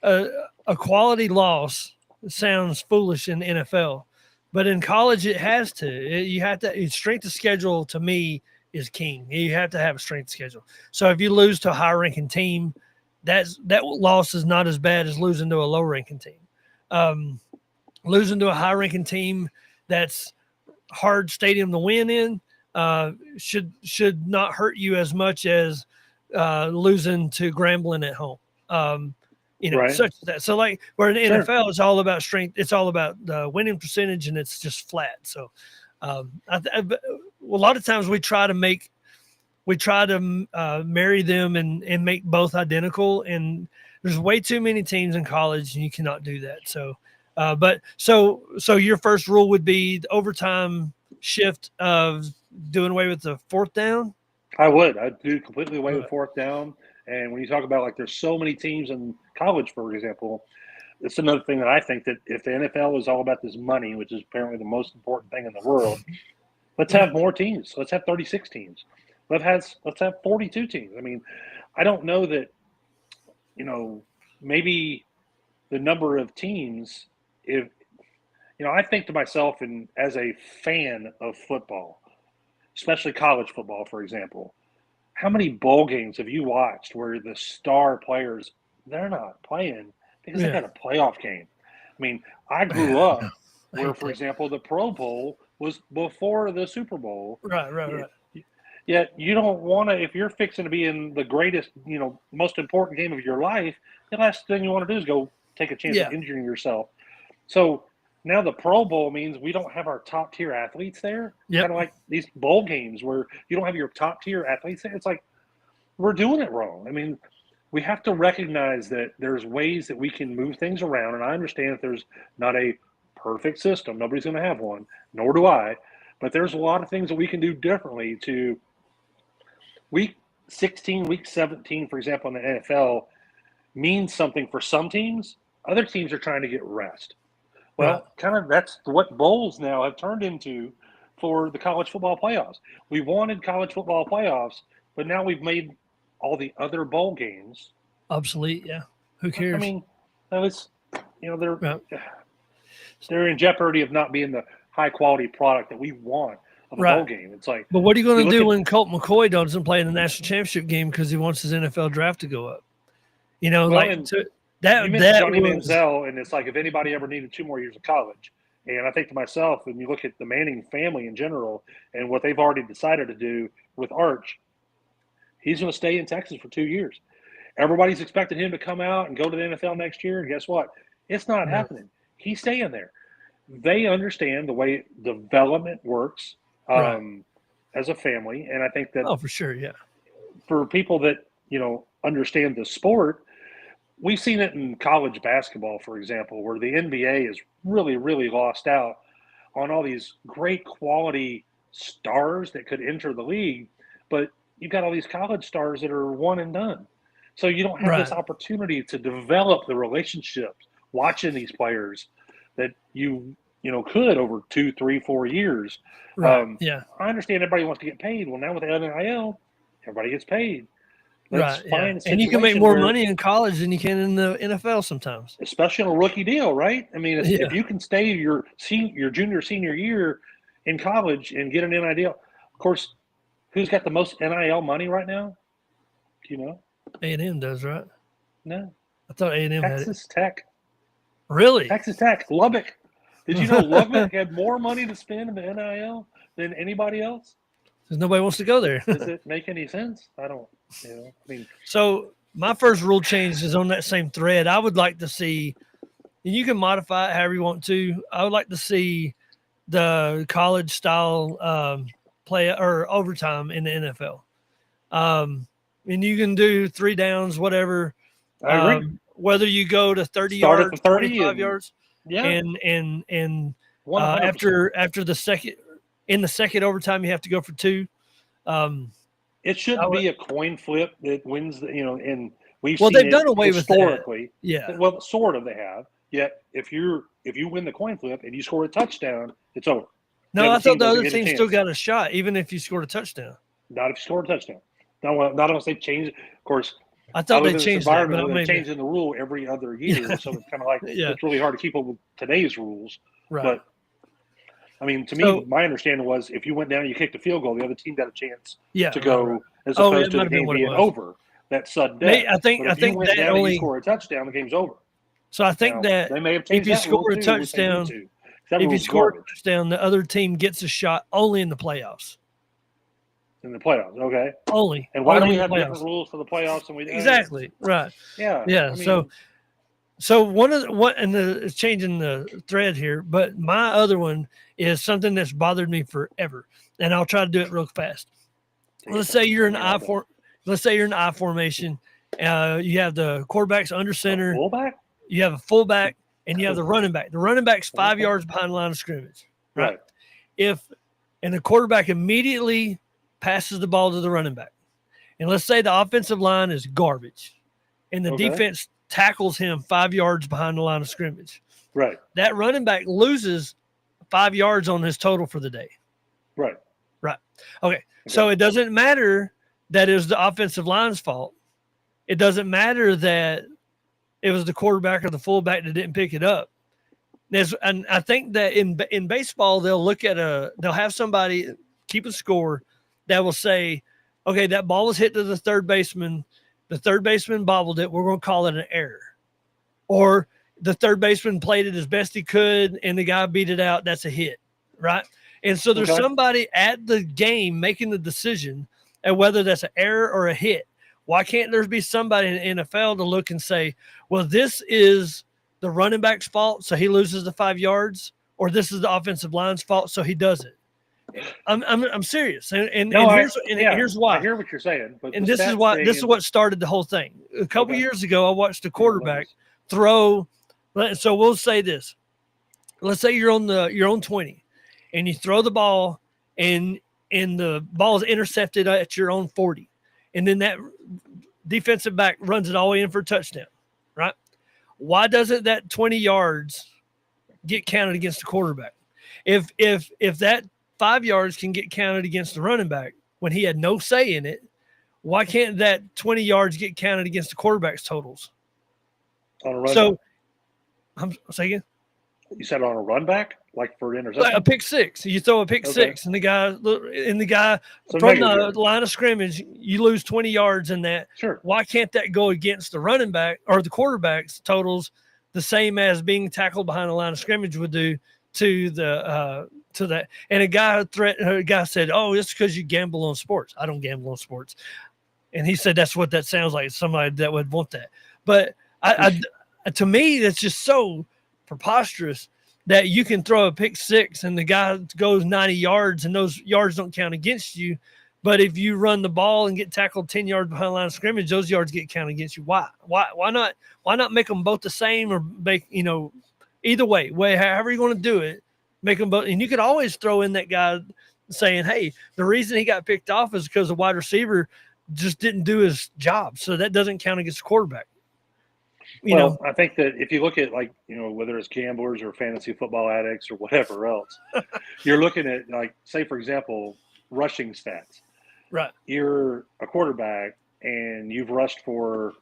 a quality loss sounds foolish in the NFL, but in college it has to. You have to. Strength of schedule to me is king. You have to have a strength schedule. So if you lose to a high-ranking team, that loss is not as bad as losing to a low-ranking team. Losing to a high-ranking team that's hard stadium to win in should not hurt you as much as losing to Grambling at home. Right. Such as that. So like where in the NFL, it's all about strength. It's all about winning percentage, and it's just flat. So a lot of times we try to marry them and make both identical. And there's way too many teams in college, and you cannot do that. So, so your first rule would be the overtime shift of doing away with the fourth down. I'd do completely away with fourth down. And when you talk about, like, there's so many teams in college, for example, it's another thing that I think that if the NFL is all about this money, which is apparently the most important thing in the world, let's have more teams. Let's have 36 teams. Let's have 42 teams. I mean, I don't know that, maybe the number of teams, if, I think to myself, and as a fan of football, especially college football, for example, how many bowl games have you watched where the star players, they're not playing because they got a playoff game? I mean, I grew up where, for example, the Pro Bowl was before the Super Bowl. Right. Yet you don't want to, if you're fixing to be in the greatest, most important game of your life, the last thing you want to do is go take a chance of injuring yourself. So now the Pro Bowl means we don't have our top tier athletes there. Kind of like these bowl games where you don't have your top tier athletes there. It's like, we're doing it wrong. I mean, we have to recognize that there's ways that we can move things around. And I understand that there's not a perfect system. Nobody's going to have one, nor do I. But there's a lot of things that we can do differently to week 16, week 17, for example, in the NFL means something for some teams. Other teams are trying to get rest. Well, kind of that's what bowls now have turned into for the college football playoffs. We wanted college football playoffs, but now we've made all the other bowl games obsolete. Yeah, who cares? I mean, it's they're in jeopardy of not being the high quality product that we want of a bowl game. It's like, but what are you going to do when Colt McCoy doesn't play in the national championship game because he wants his NFL draft to go up? You mentioned Johnny Manziel, and it's like, if anybody ever needed 2 more years of college. And I think to myself, when you look at the Manning family in general and what they've already decided to do with Arch, he's going to stay in Texas for 2 years. Everybody's expecting him to come out and go to the NFL next year, and guess what? It's not happening. He's staying there. They understand the way development works. as a family. And I think that for sure, yeah. For people that understand the sport, we've seen it in college basketball, for example, where the NBA is really, really lost out on all these great quality stars that could enter the league, but you've got all these college stars that are one and done. So you don't have this opportunity to develop the relationships watching these players that you could over 2, 3, 4 years. Right. I understand everybody wants to get paid. Well, now with the NIL, everybody gets paid. Let's find and you can make more money in college than you can in the NFL sometimes, especially on a rookie deal, right? I mean, if you can stay your junior, senior year in college and get an NIL deal, of course, who's got the most NIL money right now? Do you know? A&M does, right? No, I thought A&M had it. Texas Tech. Really? Texas Tech, Lubbock. Did you know Lubbock had more money to spend in the NIL than anybody else? Because nobody wants to go there. Does it make any sense? I don't. I mean, so my first rule change is on that same thread. I would like to see, and you can modify it however you want to. I would like to see the college style play or overtime in the NFL. And you can do 3 downs, whatever. I agree. Whether you go to 30 Start yards, at the 30 25 yards, and after the second, in the second overtime, you have to go for 2. It shouldn't be a coin flip that wins, and we've seen they've it done away historically. With that. Yeah. Well, sort of they have. Yet if you win the coin flip and you score a touchdown, it's over. No, I thought the other team still got a shot, even if you scored a touchdown. Not if you scored a touchdown. Not unless they changed it. Of course, I thought they changed that. They're changing the rule every other year, so it's kind of like it's really hard to keep up with today's rules. Right. But I mean, to me, my understanding was if you went down and you kicked a field goal, the other team got a chance to go as opposed to the game being over. That sudden death. I think that only you score a touchdown, the game's over. So I think that they may have changed if you score a touchdown, the other team gets a shot only in the playoffs. In the playoffs, okay. Only. And why do we have different rules for the playoffs than we do? Exactly. Right. Yeah. Yeah. I mean, so it's changing the thread here, but my other one is something that's bothered me forever, and I'll try to do it real fast. Let's say you're in I formation. You have the quarterbacks under center. Fullback? You have a fullback, and you have the running back. The running back's 5 yards behind the line of scrimmage. Right. And the quarterback immediately passes the ball to the running back. And let's say the offensive line is garbage, and the defense tackles him 5 yards behind the line of scrimmage. Right. That running back loses 5 yards on his total for the day. Right. Okay. So it doesn't matter that it was the offensive line's fault. It doesn't matter that it was the quarterback or the fullback that didn't pick it up. And I think that in baseball, they'll have somebody keep a score that will say, okay, that ball was hit to the third baseman. The third baseman bobbled it. We're going to call it an error. Or the third baseman played it as best he could, and the guy beat it out. That's a hit, right? And so there's somebody at the game making the decision at whether that's an error or a hit. Why can't there be somebody in the NFL to look and say, well, this is the running back's fault, so he loses the 5 yards, or this is the offensive line's fault, so he does it? I'm serious, and here's why. I hear what you're saying, but this is what started the whole thing. A couple years ago, I watched a quarterback throw. So we'll say this: let's say you're on 20, and you throw the ball, and the ball is intercepted at your own 40, and then that defensive back runs it all the way in for a touchdown, right? Why doesn't that 20 yards get counted against the quarterback? If that 5 yards can get counted against the running back when he had no say in it, why can't that 20 yards get counted against the quarterback's totals? On a run I'm saying, you said on a run back, like for an interception, like a pick six. You throw a pick six, and the guy from the line of scrimmage, you lose 20 yards in that. Sure. Why can't that go against the running back or the quarterback's totals, the same as being tackled behind the line of scrimmage would do to that? And a guy said, "Oh, it's because you gamble on sports." I don't gamble on sports, and he said that's what that sounds like. Somebody that would want that, but to me, that's just so preposterous that you can throw a pick six and the guy goes 90 yards and those yards don't count against you. But if you run the ball and get tackled 10 yards behind the line of scrimmage, those yards get counted against you. Why not make them both the same, or make, either way, however you want to do it, make them both. And you could always throw in that guy saying, hey, the reason he got picked off is because the wide receiver just didn't do his job. So that doesn't count against the quarterback. I think that if you look at, like, whether it's gamblers or fantasy football addicts or whatever else, you're looking at, like, say, for example, rushing stats. Right. You're a quarterback and you've rushed for,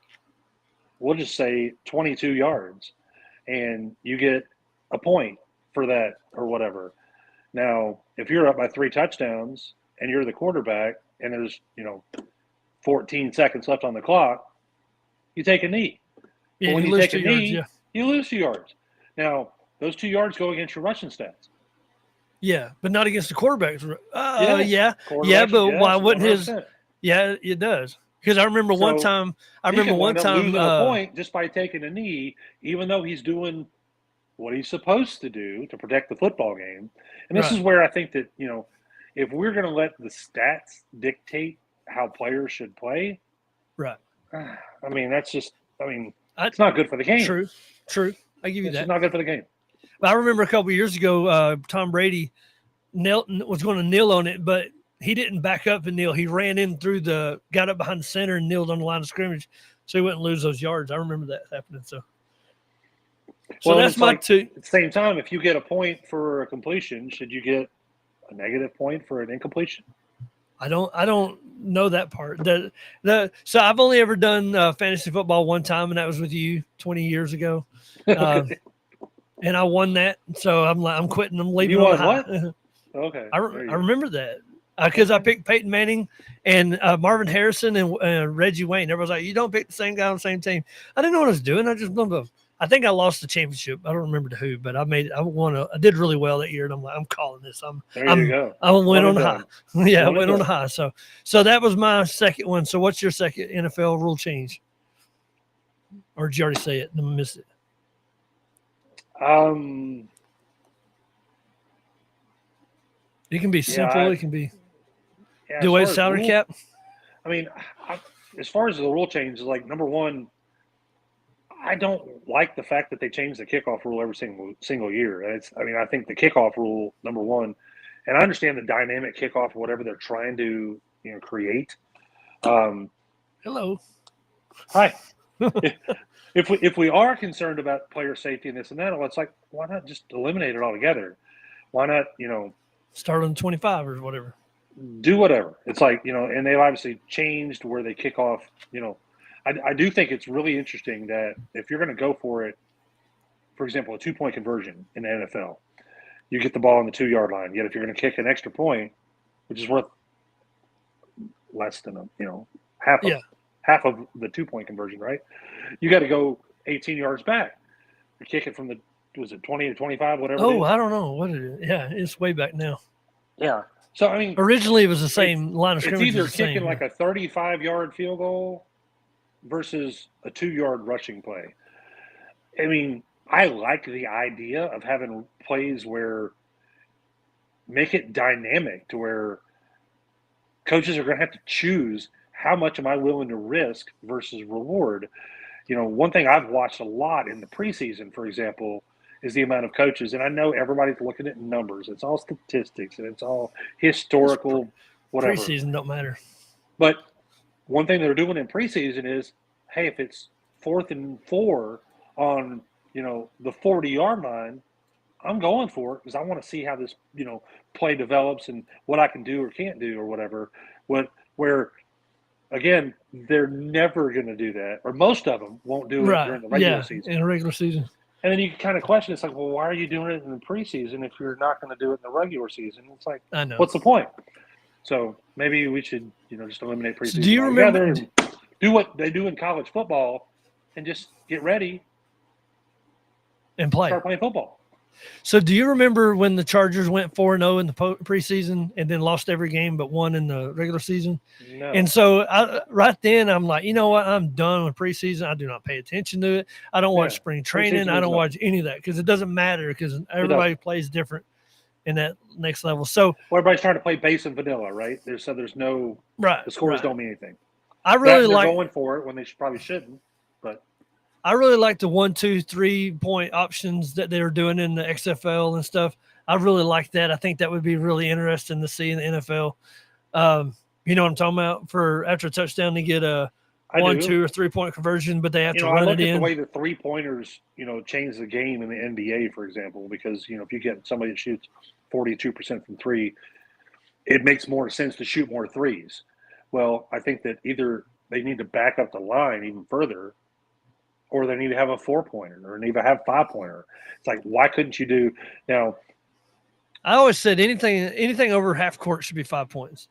we'll just say 22 yards, and you get a point for that or whatever. Now, if you're up by 3 touchdowns and you're the quarterback and there's, 14 seconds left on the clock, you take a knee. Yeah, when you take a knee, you lose 2 yards. Now, those 2 yards go against your rushing stats. Yeah, but not against the quarterbacks. But why wouldn't 100%. his? Yeah, it does. Because I remember one time. Losing a point just by taking a knee, even though he's doing what he's supposed to do to protect the football game. And this is where I think that, if we're going to let the stats dictate how players should play, right? I mean, it's not good for the game. True. I give you that. It's not good for the game. I remember a couple of years ago, Tom Brady was going to kneel on it, but he didn't back up and kneel. He ran in got up behind the center and kneeled on the line of scrimmage, so he wouldn't lose those yards. I remember that happening. So that's my two. At the same time, if you get a point for a completion, should you get a negative point for an incompletion? I don't know that part. So I've only ever done fantasy football one time, and that was with you 20 years ago. Okay. And I won that, so I'm quitting. I'm leaving. You won what? Okay. I remember that because I picked Peyton Manning and Marvin Harrison and Reggie Wayne. Everybody's like, you don't pick the same guy on the same team. I didn't know what I was doing. I think I lost the championship. I don't remember to who, but I did really well that year, and I'm like, I'm calling this. There you go. I went on the high. Yeah, I went on the high. So that was my second one. So what's your second NFL rule change? Or did you already say it and I missed it? It can be simple. It can be do away with salary cap. I mean, as far as the rule change, like, number one, I don't like the fact that they change the kickoff rule every single year. I think the kickoff rule, number one, and I understand the dynamic kickoff or whatever they're trying to create. Hello. Hi. If we are concerned about player safety and this and that, well, it's like, why not just eliminate it altogether? Why not, start on 25 or whatever? Do whatever. It's like, and they've obviously changed where they kick off. I do think it's really interesting that if you're going to go for it, for example, a 2-point conversion in the NFL, you get the ball on the 2-yard line. Yet if you're going to kick an extra point, which is worth less than half of the 2-point conversion, right? You got to go 18 yards back. You kick it from was it 20 to 25, whatever? Oh, I don't know what it is. Yeah, it's way back now. Yeah. So, I mean, originally it was the same line of scrimmage. It's either kicking like a 35-yard field goal versus a 2-yard rushing play. I mean, I like the idea of having plays where make it dynamic to where coaches are going to have to choose how much am I willing to risk versus reward. One thing I've watched a lot in the preseason, for example, is the amount of coaches. And I know everybody's looking at numbers. It's all statistics and it's all historical, whatever. Preseason don't matter. But one thing they're doing in preseason is, hey, if it's 4th and 4 on, the 40-yard line, I'm going for it because I want to see how this, play develops and what I can do or can't do or whatever. Where again, they're never going to do that, or most of them won't do it during the regular season. In the regular season. And then you kind of question, it's like, well, why are you doing it in the preseason if you're not going to do it in the regular season? It's like, I know. What's the point? So maybe we should, just eliminate preseason. So do you remember? And do what they do in college football and just get ready and play. Start playing football. So do you remember when the Chargers went 4-0 in the preseason and then lost every game but won in the regular season? No. And so right then I'm like, you know what? I'm done with preseason. I do not pay attention to it. I don't watch spring training. I don't watch any of that because it doesn't matter because everybody plays different in that next level. So everybody's trying to play base and vanilla, right? There's no the scores don't mean anything. I really they're going for it when they probably shouldn't, but I really like the 1, 2, 3 point options that they were doing in the XFL and stuff. I really like that. I think that would be really interesting to see in the NFL. You know what I'm talking about? For after a touchdown, they get a 1, 2, or 3 point conversion, but they have to run it in. I look at the way the 3-pointers, change the game in the NBA, for example, because if you get somebody that shoots 42% from three, it makes more sense to shoot more threes. Well, I think that either they need to back up the line even further, or they need to have a 4-pointer, or need to have 5-pointer. It's like, why couldn't you do now? I always said anything over half court should be 5 points.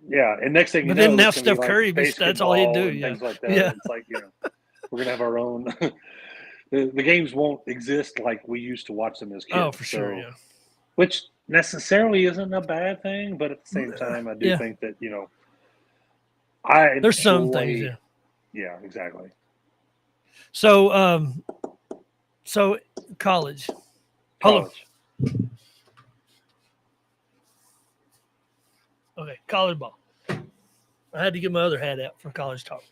Yeah, and next thing but then now Steph Curry, that's all he'd do. Yeah, things like that. Yeah. It's like we're gonna have our own. the games won't exist like we used to watch them as kids. Oh, for sure. Yeah. Which necessarily isn't a bad thing, but at the same time, I do think that there's some things. Yeah. Yeah, exactly. So, college. Okay, college ball. I had to get my other hat out for college talk.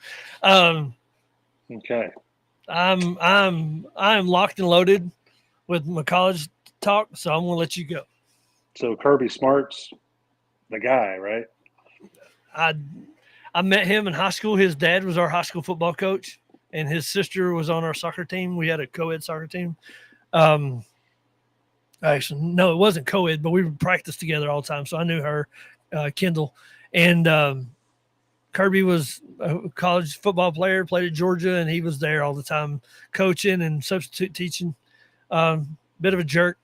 Okay. I'm locked and loaded with my college talk, so I'm gonna let you go. So Kirby Smart's the guy, right? I met him in high school. His dad was our high school football coach, and his sister was on our soccer team. We had a co-ed soccer team. Actually, no, it wasn't co-ed, but we would practice together all the time. So I knew her, Kendall. And Kirby was a college football player, played at Georgia, and he was there all the time coaching and substitute teaching. Bit of a jerk.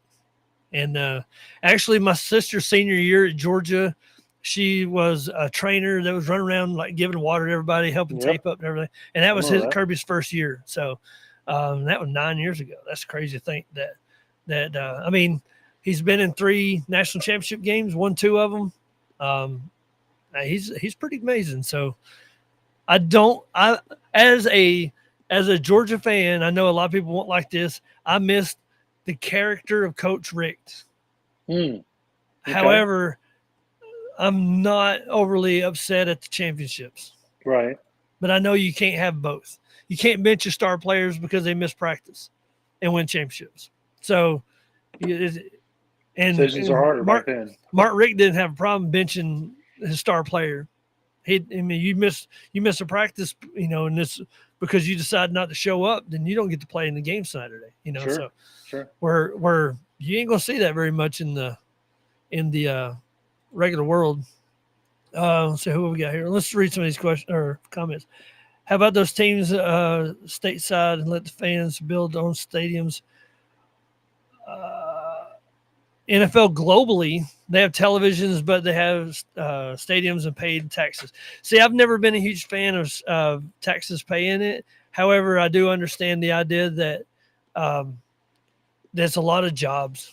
And actually, my sister's senior year at Georgia, she was a trainer that was running around like giving water to everybody, helping tape up and everything. And that was Kirby's first year. So that was 9 years ago. That's crazy to think that I mean, he's been in 3 national championship games, won 2 of them. He's pretty amazing. So as a Georgia fan, I know a lot of people won't like this. I missed the character of Coach Richt. Okay. However, I'm not overly upset at the championships. Right. But I know you can't have both. You can't bench your star players because they miss practice and win championships. So, decisions are harder back then. Mark Richt didn't have a problem benching his star player. You miss a practice, and this because you decide not to show up, then you don't get to play in the game Saturday. Sure. Where you ain't gonna see that very much in the regular world. Let's see who we got here. Let's read some of these questions or comments. How about those teams stateside and let the fans build their own stadiums? NFL globally, they have televisions, but they have stadiums and paid taxes. See, I've never been a huge fan of Texas paying it. However, I do understand the idea that there's a lot of jobs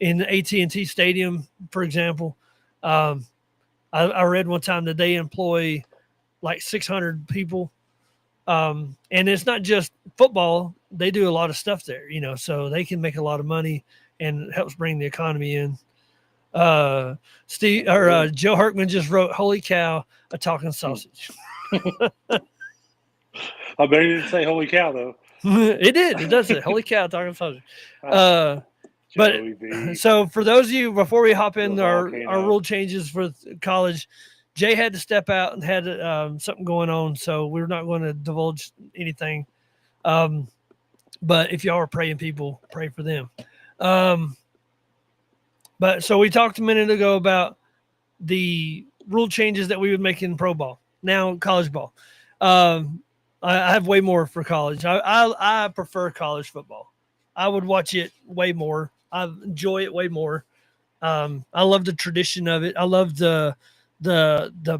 in the AT&T Stadium, for example. I read one time that they employ like 600 people. And it's not just football. They do a lot of stuff there, so they can make a lot of money and it helps bring the economy in. Joe Herkman just wrote, "Holy cow, a talking sausage." I bet he didn't say "holy cow" though. It did. It does say "holy cow, talking sausage." But so for those of you, before we hop in our rule changes for college, Jay had to step out and had something going on, so we're not going to divulge anything. But if y'all are praying people, pray for them. But so we talked a minute ago about the rule changes that we would make in pro ball. Now college ball. I have way more for college. I prefer college football. I would watch it way more. I enjoy it way more. I love the tradition of it. I love the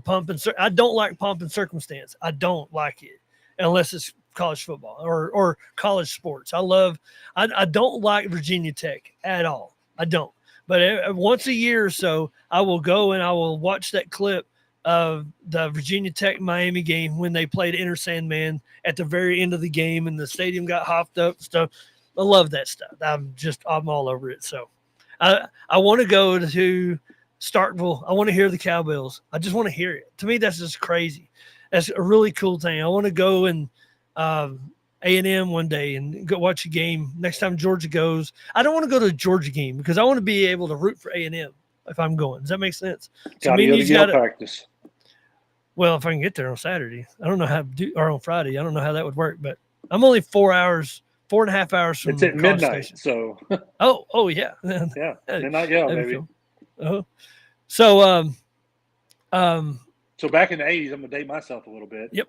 pomp and I don't like pomp and circumstance. I don't like it unless it's college football or college sports. I don't like Virginia Tech at all. I don't. But once a year or so, I will go and I will watch that clip of the Virginia Tech Miami game when they played Enter Sandman at the very end of the game and the stadium got hopped up and stuff. I love that stuff. I'm all over it. So I want to go to Starkville. I want to hear the cowbells. I just want to hear it. To me, that's just crazy. That's a really cool thing. I want to go and A&M one day and go watch a game. Next time Georgia goes, I don't want to go to a Georgia game because I want to be able to root for A&M if I'm going. Does that make sense? So me and you got to practice. Well, if I can get there on Saturday, I don't know how to do, or on Friday. I don't know how that would work, but I'm only 4.5 hours from. It's at midnight, Station. So. oh yeah. Yeah, midnight yell, baby. So So back in the 80s, I'm going to date myself a little bit. Yep.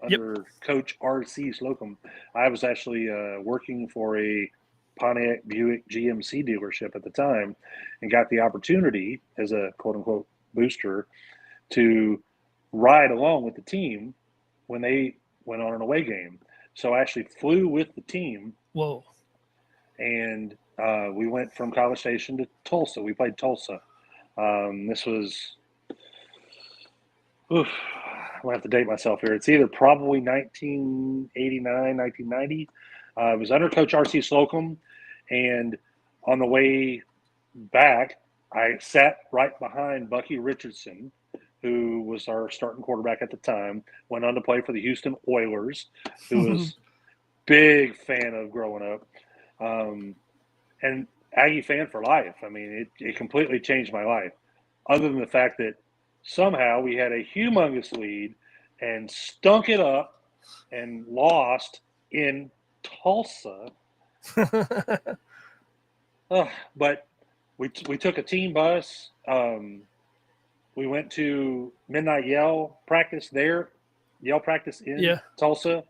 Coach R.C. Slocum, I was actually working for a Pontiac Buick GMC dealership at the time and got the opportunity as a quote-unquote booster to ride along with the team when they went on an away game. So I actually flew with the team. Whoa. And we went from College Station to Tulsa. We played Tulsa. This was... I'm going to have to date myself here. It's either probably 1989, 1990. It was under Coach R.C. Slocum. And on the way back, I sat right behind Bucky Richardson, who was our starting quarterback at the time, went on to play for the Houston Oilers, who was big fan of growing up. And Aggie fan for life. I mean, it completely changed my life, other than the fact that somehow we had a humongous lead and stunk it up and lost in Tulsa. But we took a team bus. We went to midnight yell practice in Tulsa.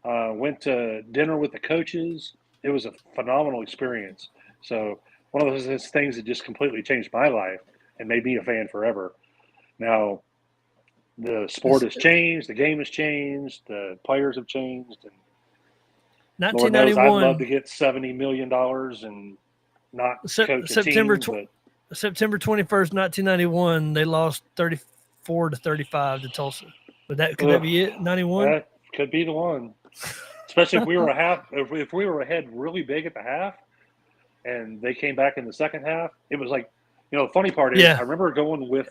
Went to dinner with the coaches. It was a phenomenal experience. So one of those things that just completely changed my life and made me a fan forever. Now, the sport has changed, the game has changed, the players have changed, and 1991. Lord knows I'd love to get $70 million and not coach a team. September 21st, 1991, they lost 34-35 to Tulsa. Could that be it? 91? That could be the one. Especially if we were if we were ahead really big at the half, and they came back in the second half. It was like, the funny part is, I remember going with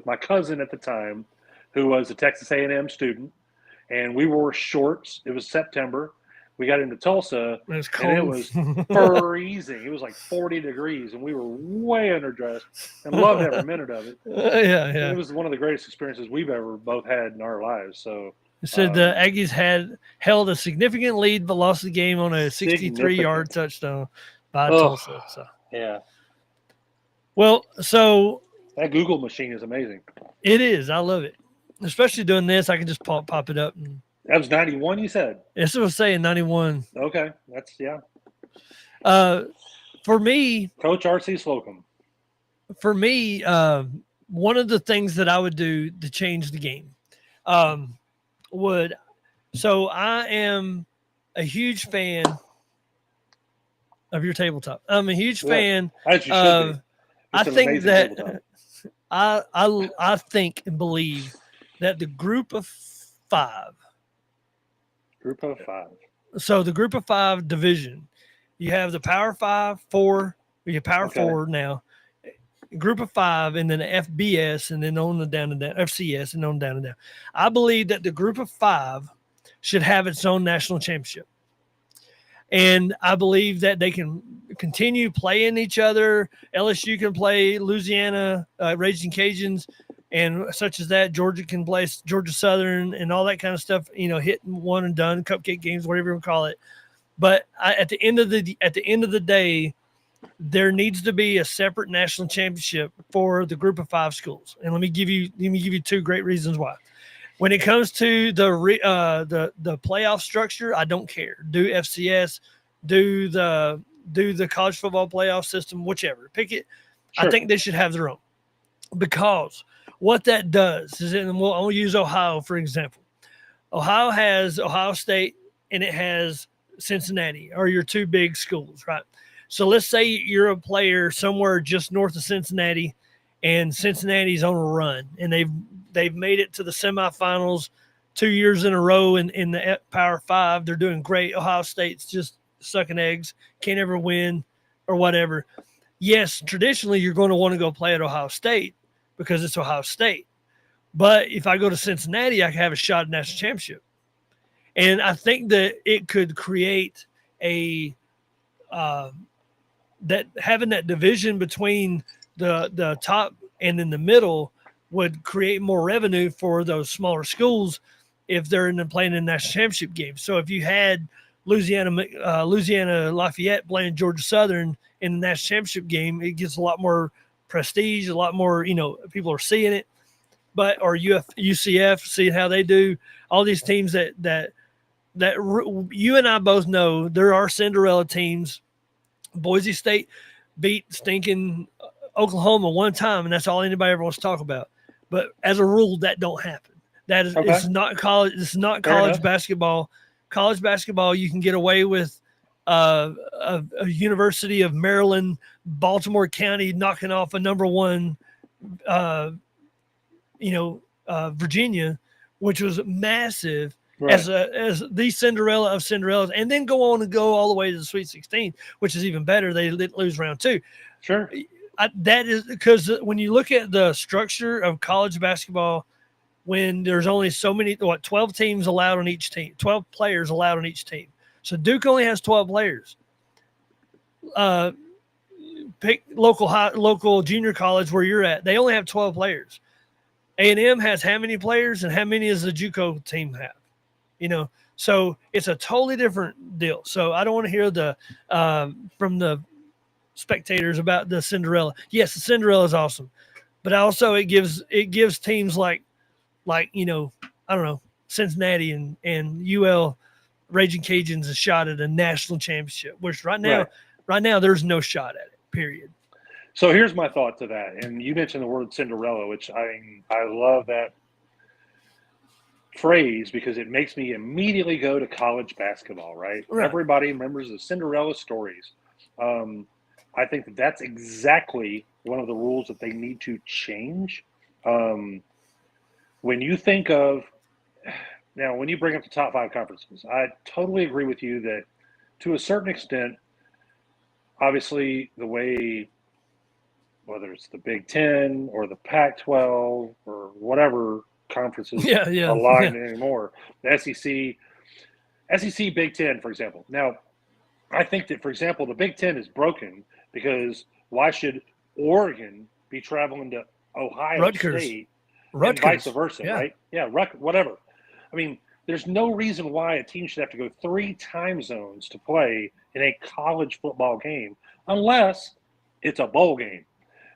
my cousin at the time, who was a Texas A&M student, and we wore shorts. It was September. We got into Tulsa, and it was freezing. It was like 40 degrees, and we were way underdressed and loved every minute of it. Yeah. It was one of the greatest experiences we've ever both had in our lives. So it said the Aggies had held a significant lead, but lost the game on a 63-yard touchdown by Tulsa. So. Yeah. Well, so that Google machine is amazing. It is. I love it, especially doing this. I can just pop it up. That was 91, you said? Yes, I was saying 91. Okay, that's for me, Coach R.C. Slocum. For me, one of the things that I would do to change the game so I am a huge fan of your tabletop. I'm a huge fan of. I think that I think and believe that the group of five. So the group of five division, you have the Power 5, 4. You have Power 4 now. Group of 5, and then the FBS, and then on down and down, FCS, and on down and down. I believe that the group of 5 should have its own national championship. And I believe that they can continue playing each other. LSU can play Louisiana, Raging Cajuns, and such as that. Georgia can play Georgia Southern and all that kind of stuff. Hitting one and done, cupcake games, whatever you want to call it. But at the end of the day, there needs to be a separate national championship for the group of 5 schools. And let me give you 2 great reasons why. When it comes to the playoff structure, I don't care. Do FCS, do the college football playoff system, whichever. Pick it. Sure. I think they should have their own, because what that does is, and I'll use Ohio for example. Ohio has Ohio State, and it has Cincinnati or your two big schools, right? So let's say you're a player somewhere just north of Cincinnati, and Cincinnati's on a run, and they've made it to the semifinals 2 years in a row in the Power Five. They're doing great. Ohio State's just sucking eggs, can't ever win or whatever. Yes, traditionally you're going to want to go play at Ohio State because it's Ohio State. But if I go to Cincinnati, I can have a shot at national championship. And I think that it could create a that having that division between the top and in the middle would create more revenue for those smaller schools if they're playing in national championship games. So if you had Louisiana Lafayette playing Georgia Southern in the national championship game, it gets a lot more prestige, a lot more, people are seeing it. But or UCF, seeing how they do, all these teams that you and I both know there are Cinderella teams. Boise State beat stinking Oklahoma one time, and that's all anybody ever wants to talk about. But as a rule, that don't happen. That is, okay. It's not college. It's not college basketball. College basketball, you can get away with a University of Maryland, Baltimore County knocking off a number one, Virginia, which was massive. Right. As the Cinderella of Cinderellas, and then go on and go all the way to the Sweet 16, which is even better. They lose round two. Sure. That is because when you look at the structure of college basketball, when there's only so many, 12 teams allowed on each team, 12 players allowed on each team. So Duke only has 12 players. Pick local junior college where you're at. They only have 12 players. A&M has how many players, and how many does the JUCO team have? So it's a totally different deal. So I don't want to hear from the spectators about the Cinderella. Yes, the Cinderella is awesome, but also it gives teams like I don't know, Cincinnati and UL Raging Cajuns a shot at a national championship, which right now there's no shot at it. Period. So here's my thought to that, and you mentioned the word Cinderella, which I love that phrase because it makes me immediately go to college basketball, right? Everybody remembers the Cinderella stories. I think that's exactly one of the rules that they need to change. When you think of now, when you bring up the top five conferences, I totally agree with you that to a certain extent, obviously the way, whether it's the Big Ten or the Pac-12 or whatever conferences aligned anymore. The SEC, Big Ten, for example. Now, I think that, for example, the Big Ten is broken because why should Oregon be traveling to Ohio State and vice versa, right? Yeah, whatever. I mean, there's no reason why a team should have to go 3 time zones to play in a college football game unless it's a bowl game.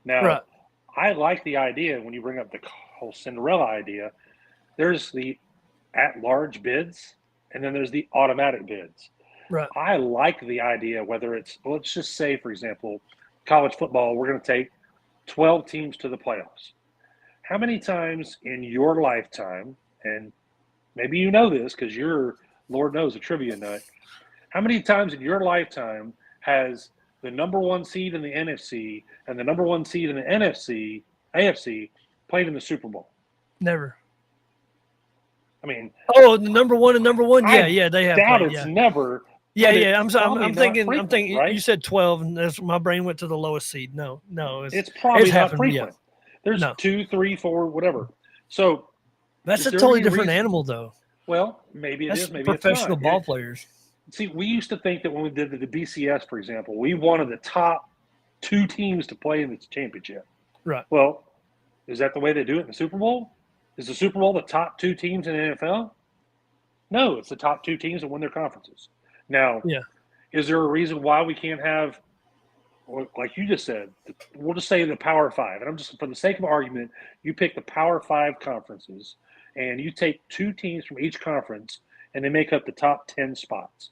Now, I like the idea when you bring up the whole Cinderella idea. There's the at-large bids, and then there's the automatic bids. Right. I like the idea, whether it's, let's just say, for example, college football, we're going to take 12 teams to the playoffs. How many times in your lifetime, and maybe you know this because you're, Lord knows, a trivia nut, how many times in your lifetime has the number one seed in the NFC and the number one seed in the AFC played in the Super Bowl? Never. I mean, the number one and number one. Yeah, they have. Doubt it's never. Yeah. I'm thinking. Right? You said 12, and my brain went to the lowest seed. No, it's probably not frequent. There's 2, 3, 4, whatever. So that's a totally different animal, though. Well, maybe it is. Maybe professional it's not. ball players. See, we used to think that when we did the BCS, for example, we wanted the top 2 teams to play in the championship. Right. Well, is that the way they do it in the Super Bowl? Is the Super Bowl the top 2 teams in the NFL? No, it's the top 2 teams that win their conferences. Now, is there a reason why we can't have, like you just said, we'll just say the Power 5. And I'm just, for the sake of argument, you pick the Power 5 conferences, and you take 2 teams from each conference, and they make up the top 10 spots.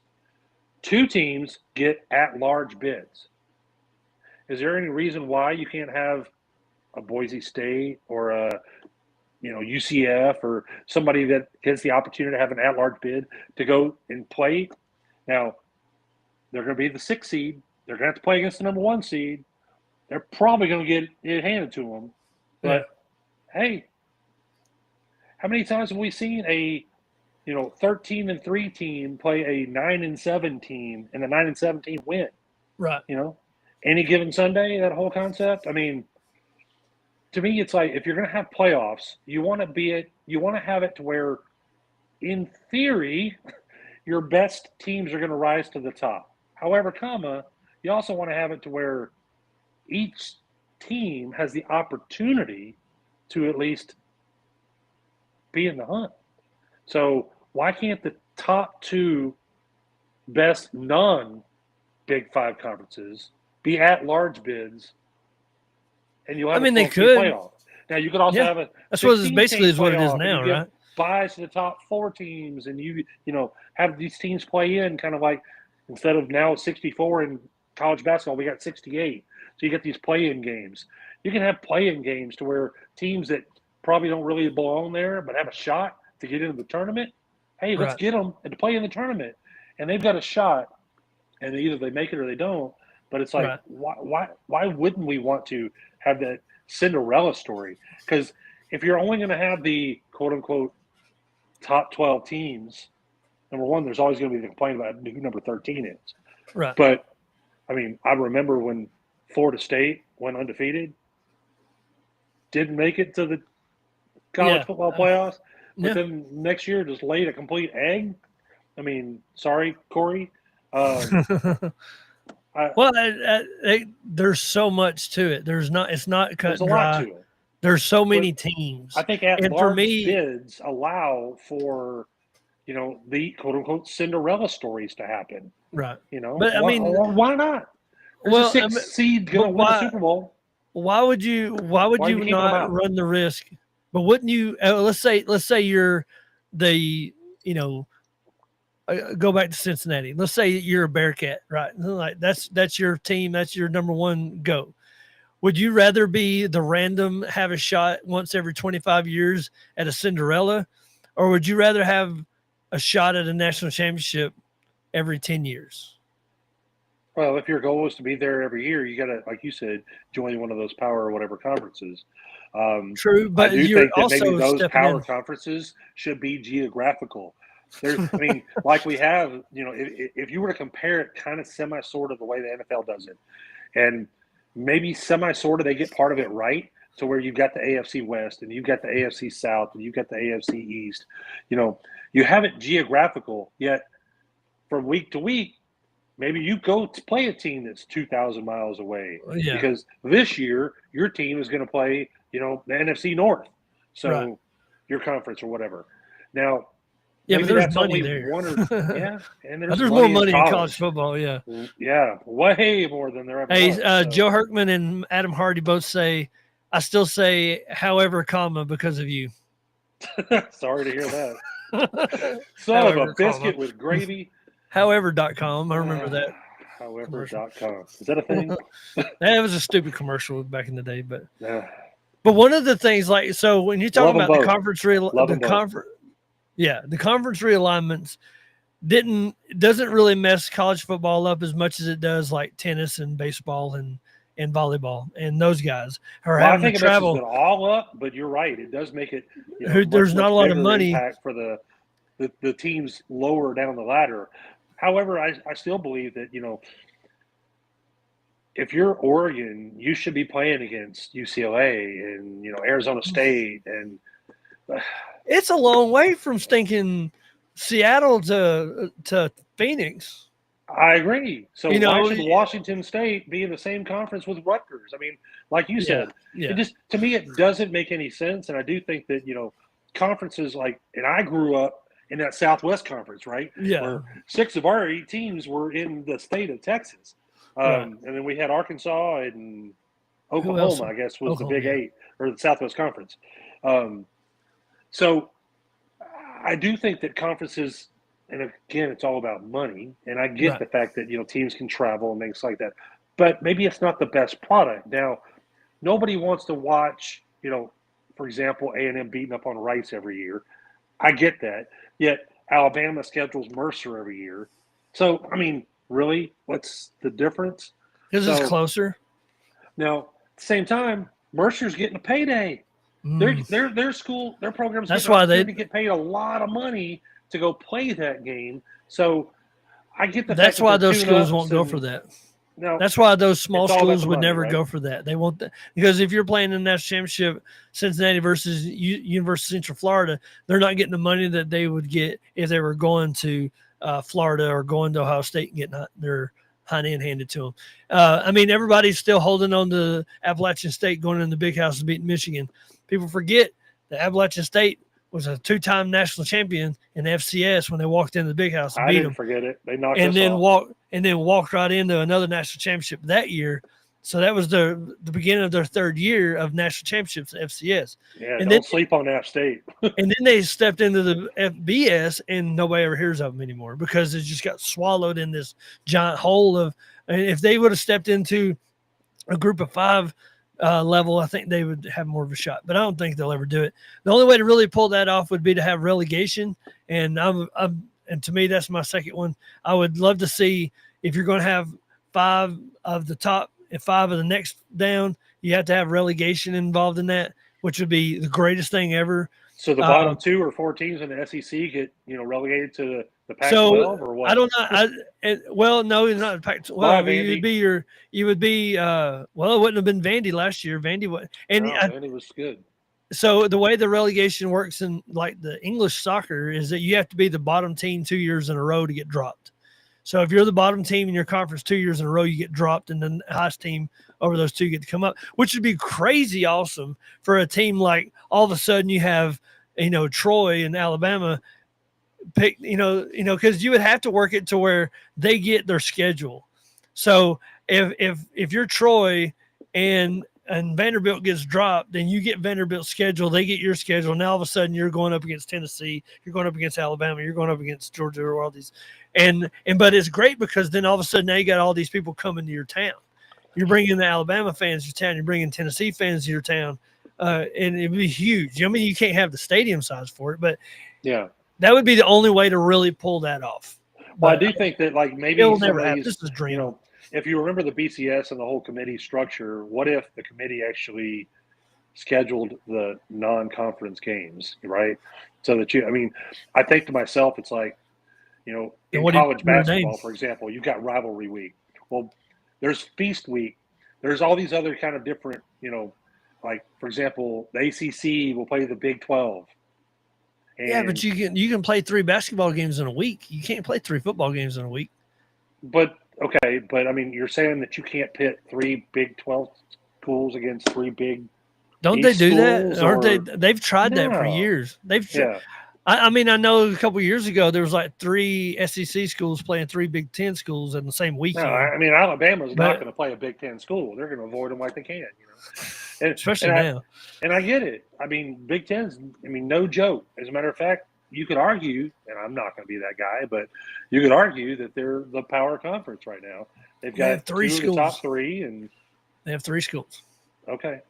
2 teams get at-large bids. Is there any reason why you can't have a Boise State or a UCF or somebody that gets the opportunity to have an at-large bid to go and play. Now, they're going to be the 6th seed. They're going to have to play against the number 1 seed. They're probably going to get it handed to them. But, hey, how many times have we seen a 13-3 team play a 9-7 team and the 9-7 team win? Right. Any given Sunday, that whole concept. I mean, to me, it's like if you're going to have playoffs, you want to have it to where, in theory, your best teams are going to rise to the top. However, you also want to have it to where each team has the opportunity to at least be in the hunt. So why can't the top 2 best non-Big 5 conferences be at-large bids? And you'll have they could. Playoff. Now you could also have a. That's what basically is what it is now, right? Buys to the top 4 teams, and you have these teams play in kind of like, instead of now 64 in college basketball, we got 68. So you get these play-in games. You can have play-in games to where teams that probably don't really belong there but have a shot to get into the tournament. Hey, let's get them and to play in the tournament, and they've got a shot, and either they make it or they don't. But it's like, why wouldn't we want to have that Cinderella story? Because if you're only going to have the quote-unquote top 12 teams, number one, there's always going to be the complaint about who number 13 is. Right. But, I mean, I remember when Florida State went undefeated, didn't make it to the college football playoffs, but then next year just laid a complete egg. I mean, sorry, Corey. There's so much to it. It's not cut and There's dry. a lot to it. There's so many teams. I think at-large bids allow for, the quote-unquote Cinderella stories to happen. Right. But why not? There's a 6th seed going to win the Super Bowl. Why would you not run the risk? But wouldn't you? Let's say you're the go back to Cincinnati. Let's say you're a Bearcat, right? Like that's your team. That's your number 1 go. Would you rather be the random, have a shot once every 25 years at a Cinderella, or would you rather have a shot at a national championship every 10 years? Well, if your goal is to be there every year, you got to, like you said, join one of those power or whatever conferences. True, but I do think that maybe those power conferences should be geographical. Like we have, if you were to compare it kind of sort of the way the NFL does it, and maybe sort of they get part of it right, to where you've got the AFC West and you've got the AFC South and you've got the AFC East. You have it geographical, yet from week to week, maybe you go to play a team that's 2,000 miles away because this year your team is going to play, the NFC North, so your conference or whatever. Now, but there's money there. And there's more money in college football. Yeah, way more than there ever was. So. Joe Herkman and Adam Hardy both say, I still say, however, because of you. Sorry to hear that. Son of a biscuit with gravy. However.com. I remember that. However.com. Is that a thing? That was a stupid commercial back in the day, but one of the things, so when you talk about the conference the conference realignments doesn't really mess college football up as much as it does like tennis and baseball and volleyball, and those guys are having to travel. I think it messes it all up, but you're right. It does make it. There's not a lot of money for the teams lower down the ladder. However, I still believe that if you're Oregon, you should be playing against UCLA and Arizona State, and it's a long way from stinking Seattle to Phoenix. I agree. So why should Washington State be in the same conference with Rutgers? I mean, like you said, it just, to me, it doesn't make any sense. And I do think that, conferences and I grew up in that Southwest Conference, right? Yeah. Where 6 of our 8 teams were in the state of Texas. And then we had Arkansas and Oklahoma, I guess, was the Big 8 or the Southwest Conference. So I do think that conferences, and again, it's all about money. And I get the fact that, teams can travel and things like that. But maybe it's not the best product. Now, nobody wants to watch, for example, A&M beating up on Rice every year. I get that. Yet Alabama schedules Mercer every year. So, I mean, really, what's the difference? Because it's closer. Now, at the same time, Mercer's getting a payday. Their school, their program's That's why they get paid a lot of money to go play that game. So I get the that's fact why that those schools won't go for that. No, that's why those small schools would money, never right? go for that. They won't because if you're playing in the national championship, Cincinnati versus University of Central Florida, they're not getting the money that they would get if they were going to Florida or going to Ohio State and getting their hind end handed to them. I mean, everybody's still holding on to Appalachian State going in the big house and beating Michigan. People forget that Appalachian State was a 2-time national champion in the FCS when they walked into the big house and beat them. Forget it. They knocked and us off. walked right into another national championship that year. So that was the beginning of their third year of national championships at FCS. Yeah, and don't sleep on App State. And then they stepped into the FBS, and nobody ever hears of them anymore because it just got swallowed in this giant hole of. And if they would have stepped into a group of 5 level, I think they would have more of a shot. But I don't think they'll ever do it. The only way to really pull that off would be to have relegation, and and to me, that's my second one. I would love to see if you're going to have 5 of the top and 5 of the next down, you have to have relegation involved in that, which would be the greatest thing ever. So the bottom 2 or 4 teams in the SEC get relegated to the Pac-12 or what? I don't know. Well, no, it's not the Pac-12. Well, you would be well, it wouldn't have been Vandy last year. Vandy was good. So the way the relegation works in like the English soccer is that you have to be the bottom team 2 years in a row to get dropped. So if you're the bottom team in your conference 2 years in a row, you get dropped, and then the highest team over those 2 get to come up, which would be crazy awesome for a team like all of a sudden you have, Troy and Alabama pick, because you would have to work it to where they get their schedule. So if you're Troy and Vanderbilt gets dropped, then you get Vanderbilt's schedule, they get your schedule. Now all of a sudden you're going up against Tennessee, you're going up against Alabama, you're going up against Georgia, or all these. But it's great because then all of a sudden now you got all these people coming to your town. You're bringing the Alabama fans to your town, you're bringing Tennessee fans to your town, and it'd be huge. I mean, you can't have the stadium size for it, but yeah, that would be the only way to really pull that off. Well, I do think that maybe it'll never happen. This is a dream. If you remember the BCS and the whole committee structure, what if the committee actually scheduled the non-conference games, right? So that I think to myself, it's like, in college basketball, for example, you've got rivalry week. Well, there's feast week. There's all these other kind of different, like, for example, the ACC will play the Big 12. Yeah, but you can play 3 basketball games in a week. You can't play 3 football games in a week. But you're saying that you can't pit 3 Big 12 schools against 3 big. Don't they do that? Aren't they? They've tried that for years. I know a couple of years ago there was like 3 SEC schools playing 3 Big Ten schools in the same weekend. No, Alabama's not going to play a Big Ten school. They're going to avoid them like they can, especially now. And I get it. Big Ten's, no joke. As a matter of fact, you could argue, and I'm not going to be that guy, but you could argue that they're the power conference right now. They've got 3 2 schools. of the top 3, and they have 3 schools. Okay,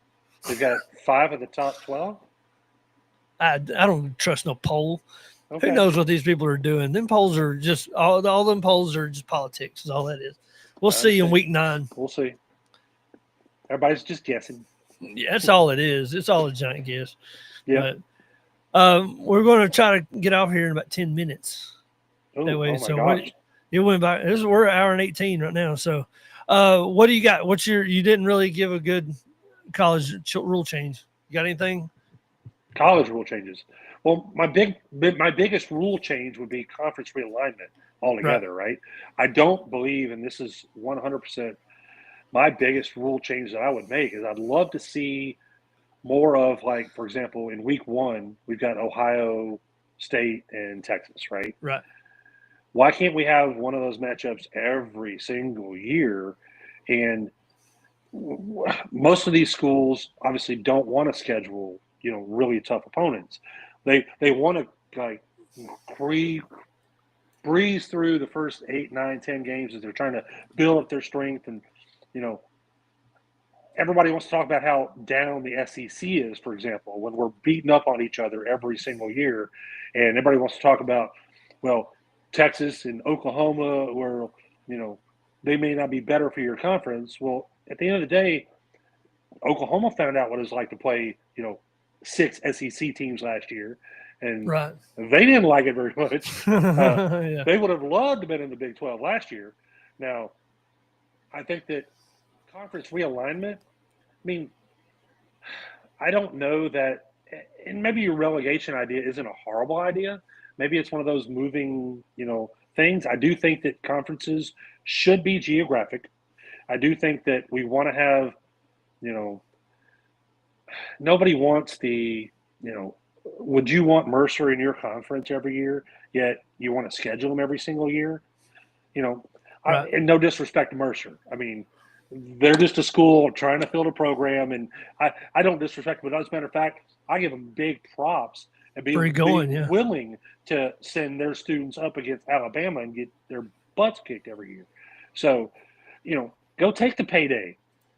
they've got 5 of the top 12. I don't trust no poll. Okay. Who knows what these people are doing? Them polls are just all them polls are just politics. Is all that is. We'll see in week 9. We'll see. Everybody's just guessing. Yeah, that's all it is. It's all a giant guess. Yeah. But, we're going to try to get off here in about 10 minutes. Ooh, that way, oh my gosh. It went by. We're an hour and 18 right now. So, what do you got? You didn't really give a good college rule change. You got anything? College rule changes. Well, my biggest rule change would be conference realignment altogether, right? I don't believe, and this is 100% my biggest rule change that I would make, is I'd love to see more of, like, for example, in week 1, we've got Ohio State and Texas, right? Right. Why can't we have one of those matchups every single year? And most of these schools obviously don't want to schedule, really tough opponents. They want to, like, breeze through the first 8, 9, 10 games as they're trying to build up their strength and, everybody wants to talk about how down the SEC is, for example, when we're beating up on each other every single year. And everybody wants to talk about, well, Texas and Oklahoma, where, they may not be better for your conference. Well, at the end of the day, Oklahoma found out what it's like to play, 6 SEC teams last year. And they didn't like it very much. They would have loved to have been in the Big 12 last year. Now, I think that conference realignment, I don't know that, and maybe your relegation idea isn't a horrible idea. Maybe it's one of those moving, things. I do think that conferences should be geographic. I do think that we want to have, nobody wants the, would you want Mercer in your conference every year, yet you want to schedule them every single year? And no disrespect to Mercer. They're just a school trying to fill a program, and I don't disrespect them, but as a matter of fact, I give them big props and being willing to send their students up against Alabama and get their butts kicked every year. So, go take the payday.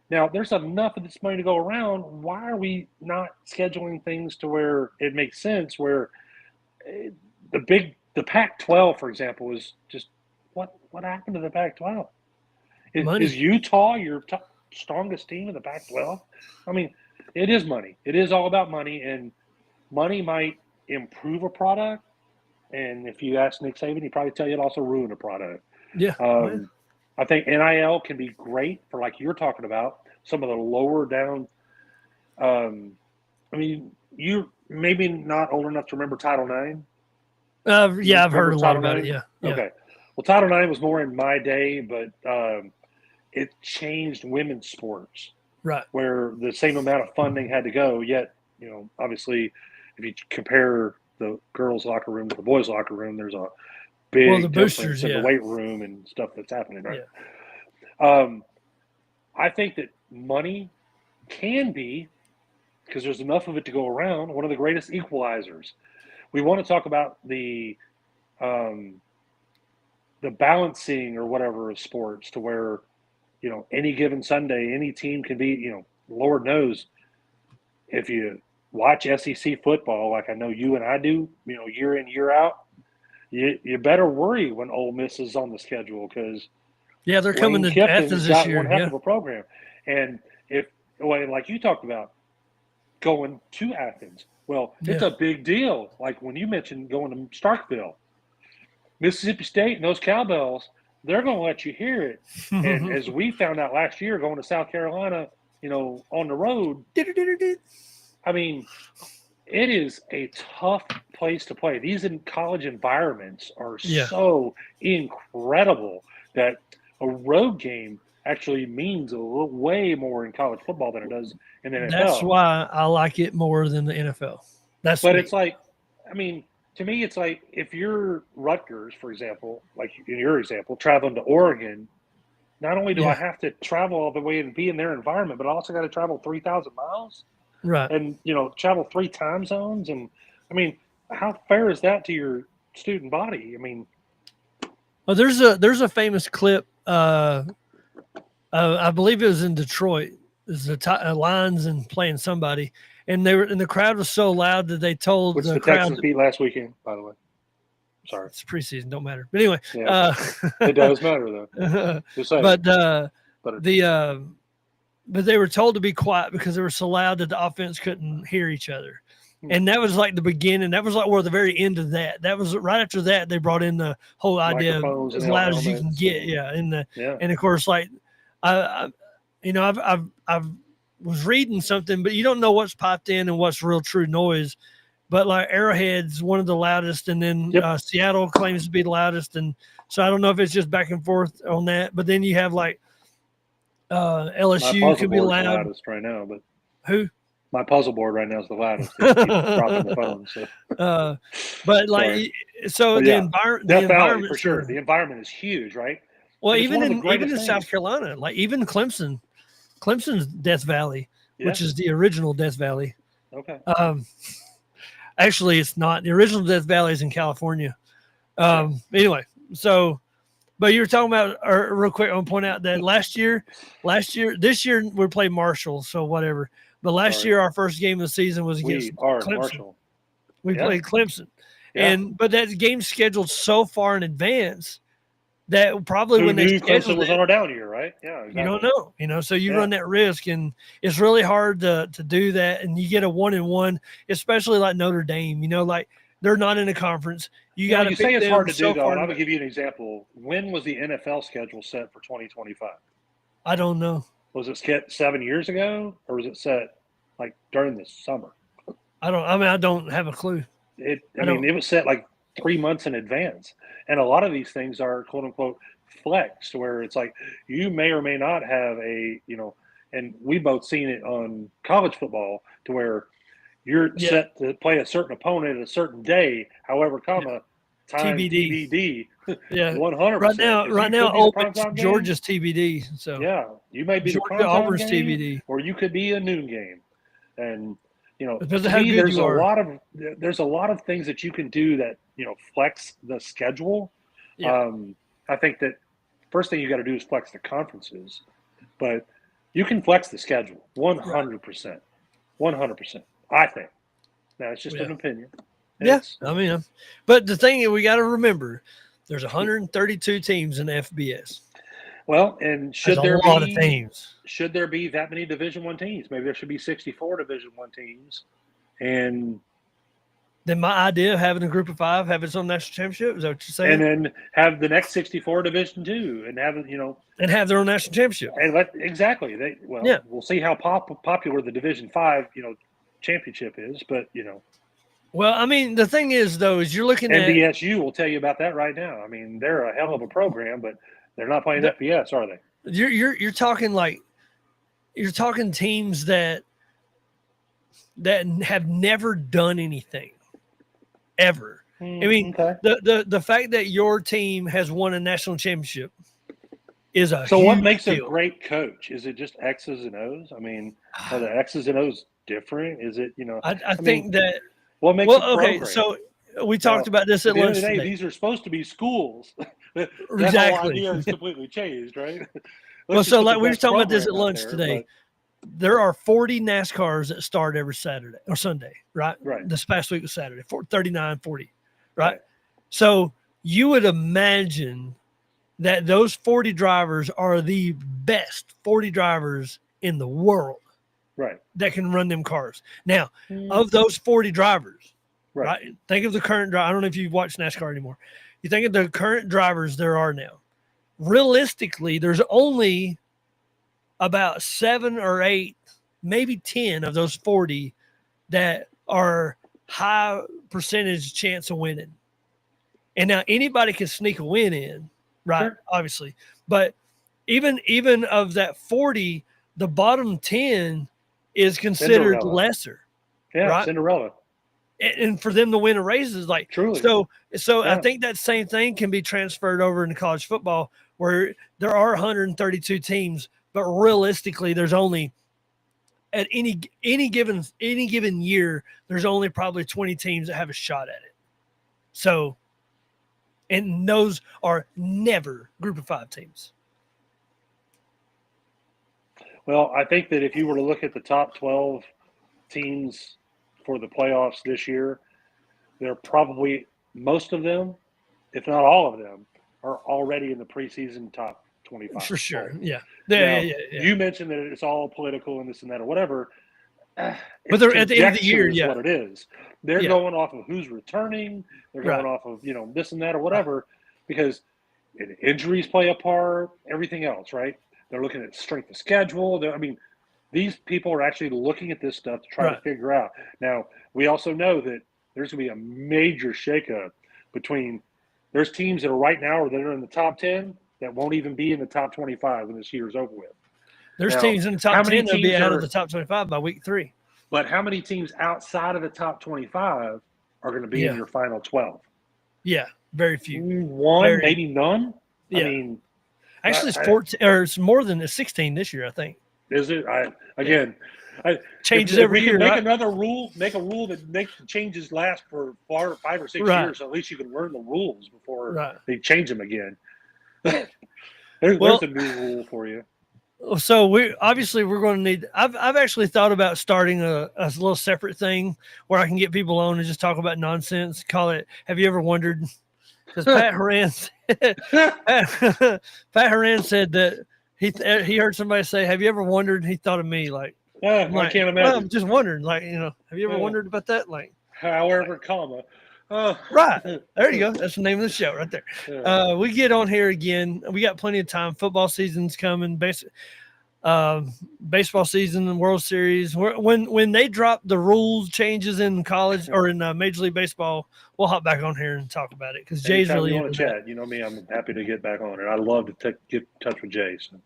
Now, there's enough of this money to go around. Why are we not scheduling things to where it makes sense, where the Pac-12, for example, is just what happened to the Pac-12? Is Utah your strongest team in the Pac-12? It is money. It is all about money, and money might improve a product. And if you ask Nick Saban, he'd probably tell you it also ruin a product. Yeah. I think NIL can be great for, like you're talking about, some of the lower down. You're maybe not old enough to remember Title IX. I've heard a lot about it. Yeah. Okay. Well, Title IX was more in my day, but it changed women's sports. Right. Where the same amount of funding had to go, yet, obviously, if you compare the girls' locker room to the boys' locker room, there's a big difference in the weight room and stuff that's happening, right? Yeah. I think that money can be, because there's enough of it to go around, one of the greatest equalizers. We want to talk about the balancing or whatever of sports to where, any given Sunday, any team can be, Lord knows, if you watch SEC football, like I know you and I do, year in, year out, you better worry when Ole Miss is on the schedule, because they're coming to Athens this year. One heck of a program, and like you talked about, going to Athens, it's a big deal. Like when you mentioned going to Starkville, Mississippi State and those cowbells, they're going to let you hear it. And as we found out last year, going to South Carolina, on the road, it is a tough place to play. These college environments are so incredible that a road game actually means way more in college football than it does in the NFL. That's why I like it more than the NFL. It's like, to me, it's like if you're Rutgers, for example, like in your example, traveling to Oregon, not only do I have to travel all the way and be in their environment, but I also got to travel 3,000 miles. Right. And, travel 3 time zones. And, how fair is that to your student body? Well, there's a famous clip. I believe it was in Detroit. There's the Lions and playing somebody. And the crowd was so loud that they told the crowd. Texans beat last weekend, by the way. Sorry, it's preseason, don't matter. But anyway, it does matter though. Just saying. But they were told to be quiet because they were so loud that the offense couldn't hear each other. And that was like the beginning. That was like the very end of that. That was right after that they brought in the whole idea of as loud as you can get. And of course, like I've was reading something, but you don't know what's piped in and what's real true noise. But like Arrowhead's one of the loudest, and then Seattle claims to be the loudest, and so I don't know if it's just back and forth on that. But then you have like LSU could be loud. The loudest right now, but who? My puzzle board right now is the loudest. Dropping the phone. So. But like, so the environment for sure. The environment is huge, right? Well, even in South Carolina, like even Clemson's Death Valley, which is the original Death Valley. Okay. Actually, it's not. The original Death Valley is in California. Anyway, so But you were talking about, or real quick, I want to point out that this year we played Marshall, so whatever. But last year our first game of the season was against Clemson. Marshall. We played Clemson, but that game's scheduled so far in advance that probably when they Clemson was on our down year, right? Yeah, exactly. You don't know, so you run that risk, and it's really hard to do that. And you get a 1-1, especially like Notre Dame, like they're not in a conference. You got to say it's hard to do, though. And I'm gonna give you an example. When was the NFL schedule set for 2025? I don't know. Was it set 7 years ago, or was it set like during the summer? I don't have a clue. It was set like 3 months in advance. And a lot of these things are quote unquote flexed, where it's like you may or may not have and we both seen it on college football to where you're set to play a certain opponent at a certain day, however, time TBD. Yeah, 100%. Right now, Georgia's TBD. So you may be Georgia, the Auburn's TBD, or you could be a noon game, and because how good there's a lot of things that you can do that flex the schedule. Yeah. I think that first thing you got to do is flex the conferences, but you can flex the schedule 100%, 100%. I think. Now it's just an opinion. But the thing is, we got to remember, there's 132 teams in the FBS. Well, and should there be that many Division I teams? Maybe there should be 64 Division I teams. And then my idea of having a group of 5 have its own national championship, is that what you're saying? And then have the next 64 Division II and have and have their own national championship. And we'll see how popular the Division V championship is, but Well, I mean, the thing is, though, is you're looking at NDSU will tell you about that right now. I mean, they're a hell of a program, but they're not playing FBS, are they? You're talking teams that have never done anything ever. I mean, the fact that your team has won a national championship is a so. What makes deal. a great coach? Is it just X's and O's? I mean, are the X's and O's different? Is it I think that. What makes a program? So we talked about this at lunch today. These are supposed to be schools. That exactly. whole idea has completely changed, right? We were talking about this at lunch today. There are 40 NASCARs that start every Saturday or Sunday, right? Right. This past week was Saturday, 39, 40, right? So you would imagine that those 40 drivers are the best 40 drivers in the world, right? That can run them cars. Now, of those 40 drivers, right? Think of the current driver. I don't know if you watch NASCAR anymore. You think of the current drivers there are now. Realistically, there's only about 7 or 8, maybe 10 of those 40 that are high percentage chance of winning. And now anybody can sneak a win in, right? Sure. Obviously. But even of that 40, the bottom 10 is considered lesser. Yeah, right? Cinderella. And for them to win a race is like truly. So I think that same thing can be transferred over into college football, where there are 132 teams, but realistically, there's only at any given year, there's only probably 20 teams that have a shot at it. So, and those are never group of 5 teams. Well, I think that if you were to look at the top 12 teams for the playoffs this year, they're probably most of them, if not all of them, are already in the preseason top 25. For sure, yeah. You mentioned that it's all political and this and that or whatever. But they're at the end of the year, what it is. They're going off of who's returning. They're going off of this and that or whatever, because injuries play a part. Everything else, right? They're looking at strength of schedule. These people are actually looking at this stuff to try to figure out. Now, we also know that there's going to be a major shakeup between. There's teams that are right now that are in the top 10 that won't even be in the top 25 when this year is over with. There's teams in the top 10 that'll be out of the top 25 by week 3. But how many teams outside of the top 25 are going to be in your final 12? Yeah, very few. One, maybe none. Yeah. I mean, actually, it's 14 or it's more than 16 this year, I think. Is it? Changes every year. Make another rule. Make a rule that makes the changes last for 5 or 6 years. So at least you can learn the rules before they change them again. There's a new rule for you. So we're going to need. I've actually thought about starting a little separate thing where I can get people on and just talk about nonsense. Call it. Have you ever wondered? Because Pat Horan said that he heard somebody say, "Have you ever wondered?" And he thought of me like, I can't imagine. Well, I'm just wondering, like, have you ever wondered about that? Like, however, comma. Right. There you go. That's the name of the show right there. We get on here again. We got plenty of time. Football season's coming. Baseball season and World Series. When they drop the rules changes in college or in Major League Baseball, we'll hop back on here and talk about it because Jay's really you want to chat. You know me, I'm happy to get back on it. I love to get in touch with Jay. So.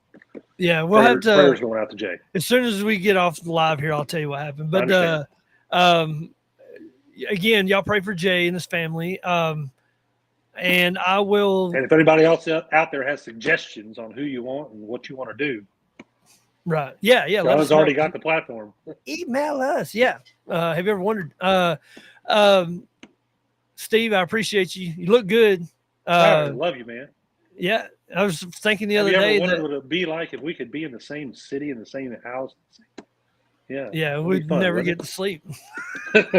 Yeah, we'll have to. Prayers going out to Jay. As soon as we get off the live here, I'll tell you what happened. But again, y'all pray for Jay and his family. And I will. And if anybody else out there has suggestions on who you want and what you want to do. Right. Yeah. John's already got the platform. Email us. Yeah. Have you ever wondered? Steve, I appreciate you. You look good. I love you, man. Yeah. I was thinking the other day what it would be like if we could be in the same city, in the same house. Yeah. Yeah. We'd never get to sleep. Have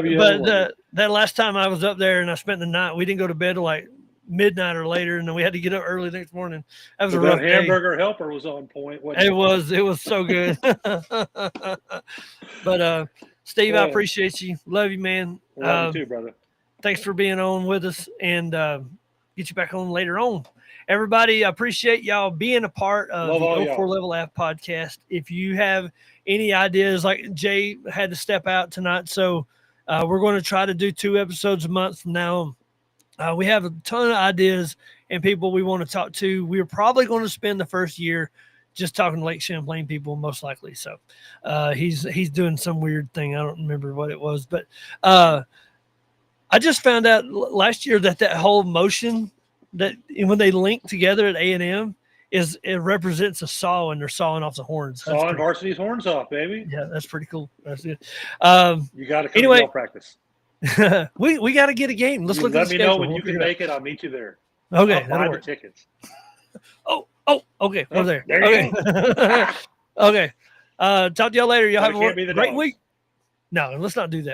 you? But that last time I was up there and I spent the night, we didn't go to bed till like midnight or later, and then we had to get up early the next morning. That was a rough hamburger helper was on point. It was so good. But Steve, I appreciate you. Love you, man. Love you too, brother. Thanks for being on with us, and get you back on later on. Everybody, I appreciate y'all being a part of the 04 Level App podcast. If you have any ideas, like Jay had to step out tonight, so we're going to try to do 2 episodes a month from now on. We have a ton of ideas and people we want to talk to. We're probably going to spend the first year just talking to Lake Champlain people, most likely. So he's doing some weird thing. I don't remember what it was, but I just found out last year that whole motion that when they link together at A&M it represents a saw, and they're sawing off the horns. Sawing varsity's horns off, baby. Yeah, that's pretty cool. That's good. You got to come to practice. we got to get a game. Let's look at the schedule. Let me know when you can make it. I'll meet you there. Okay, I'll buy the tickets. Oh, okay. We're there. There you go. Okay. Talk to y'all later. Y'all have a great dogs. week. No, let's not do that.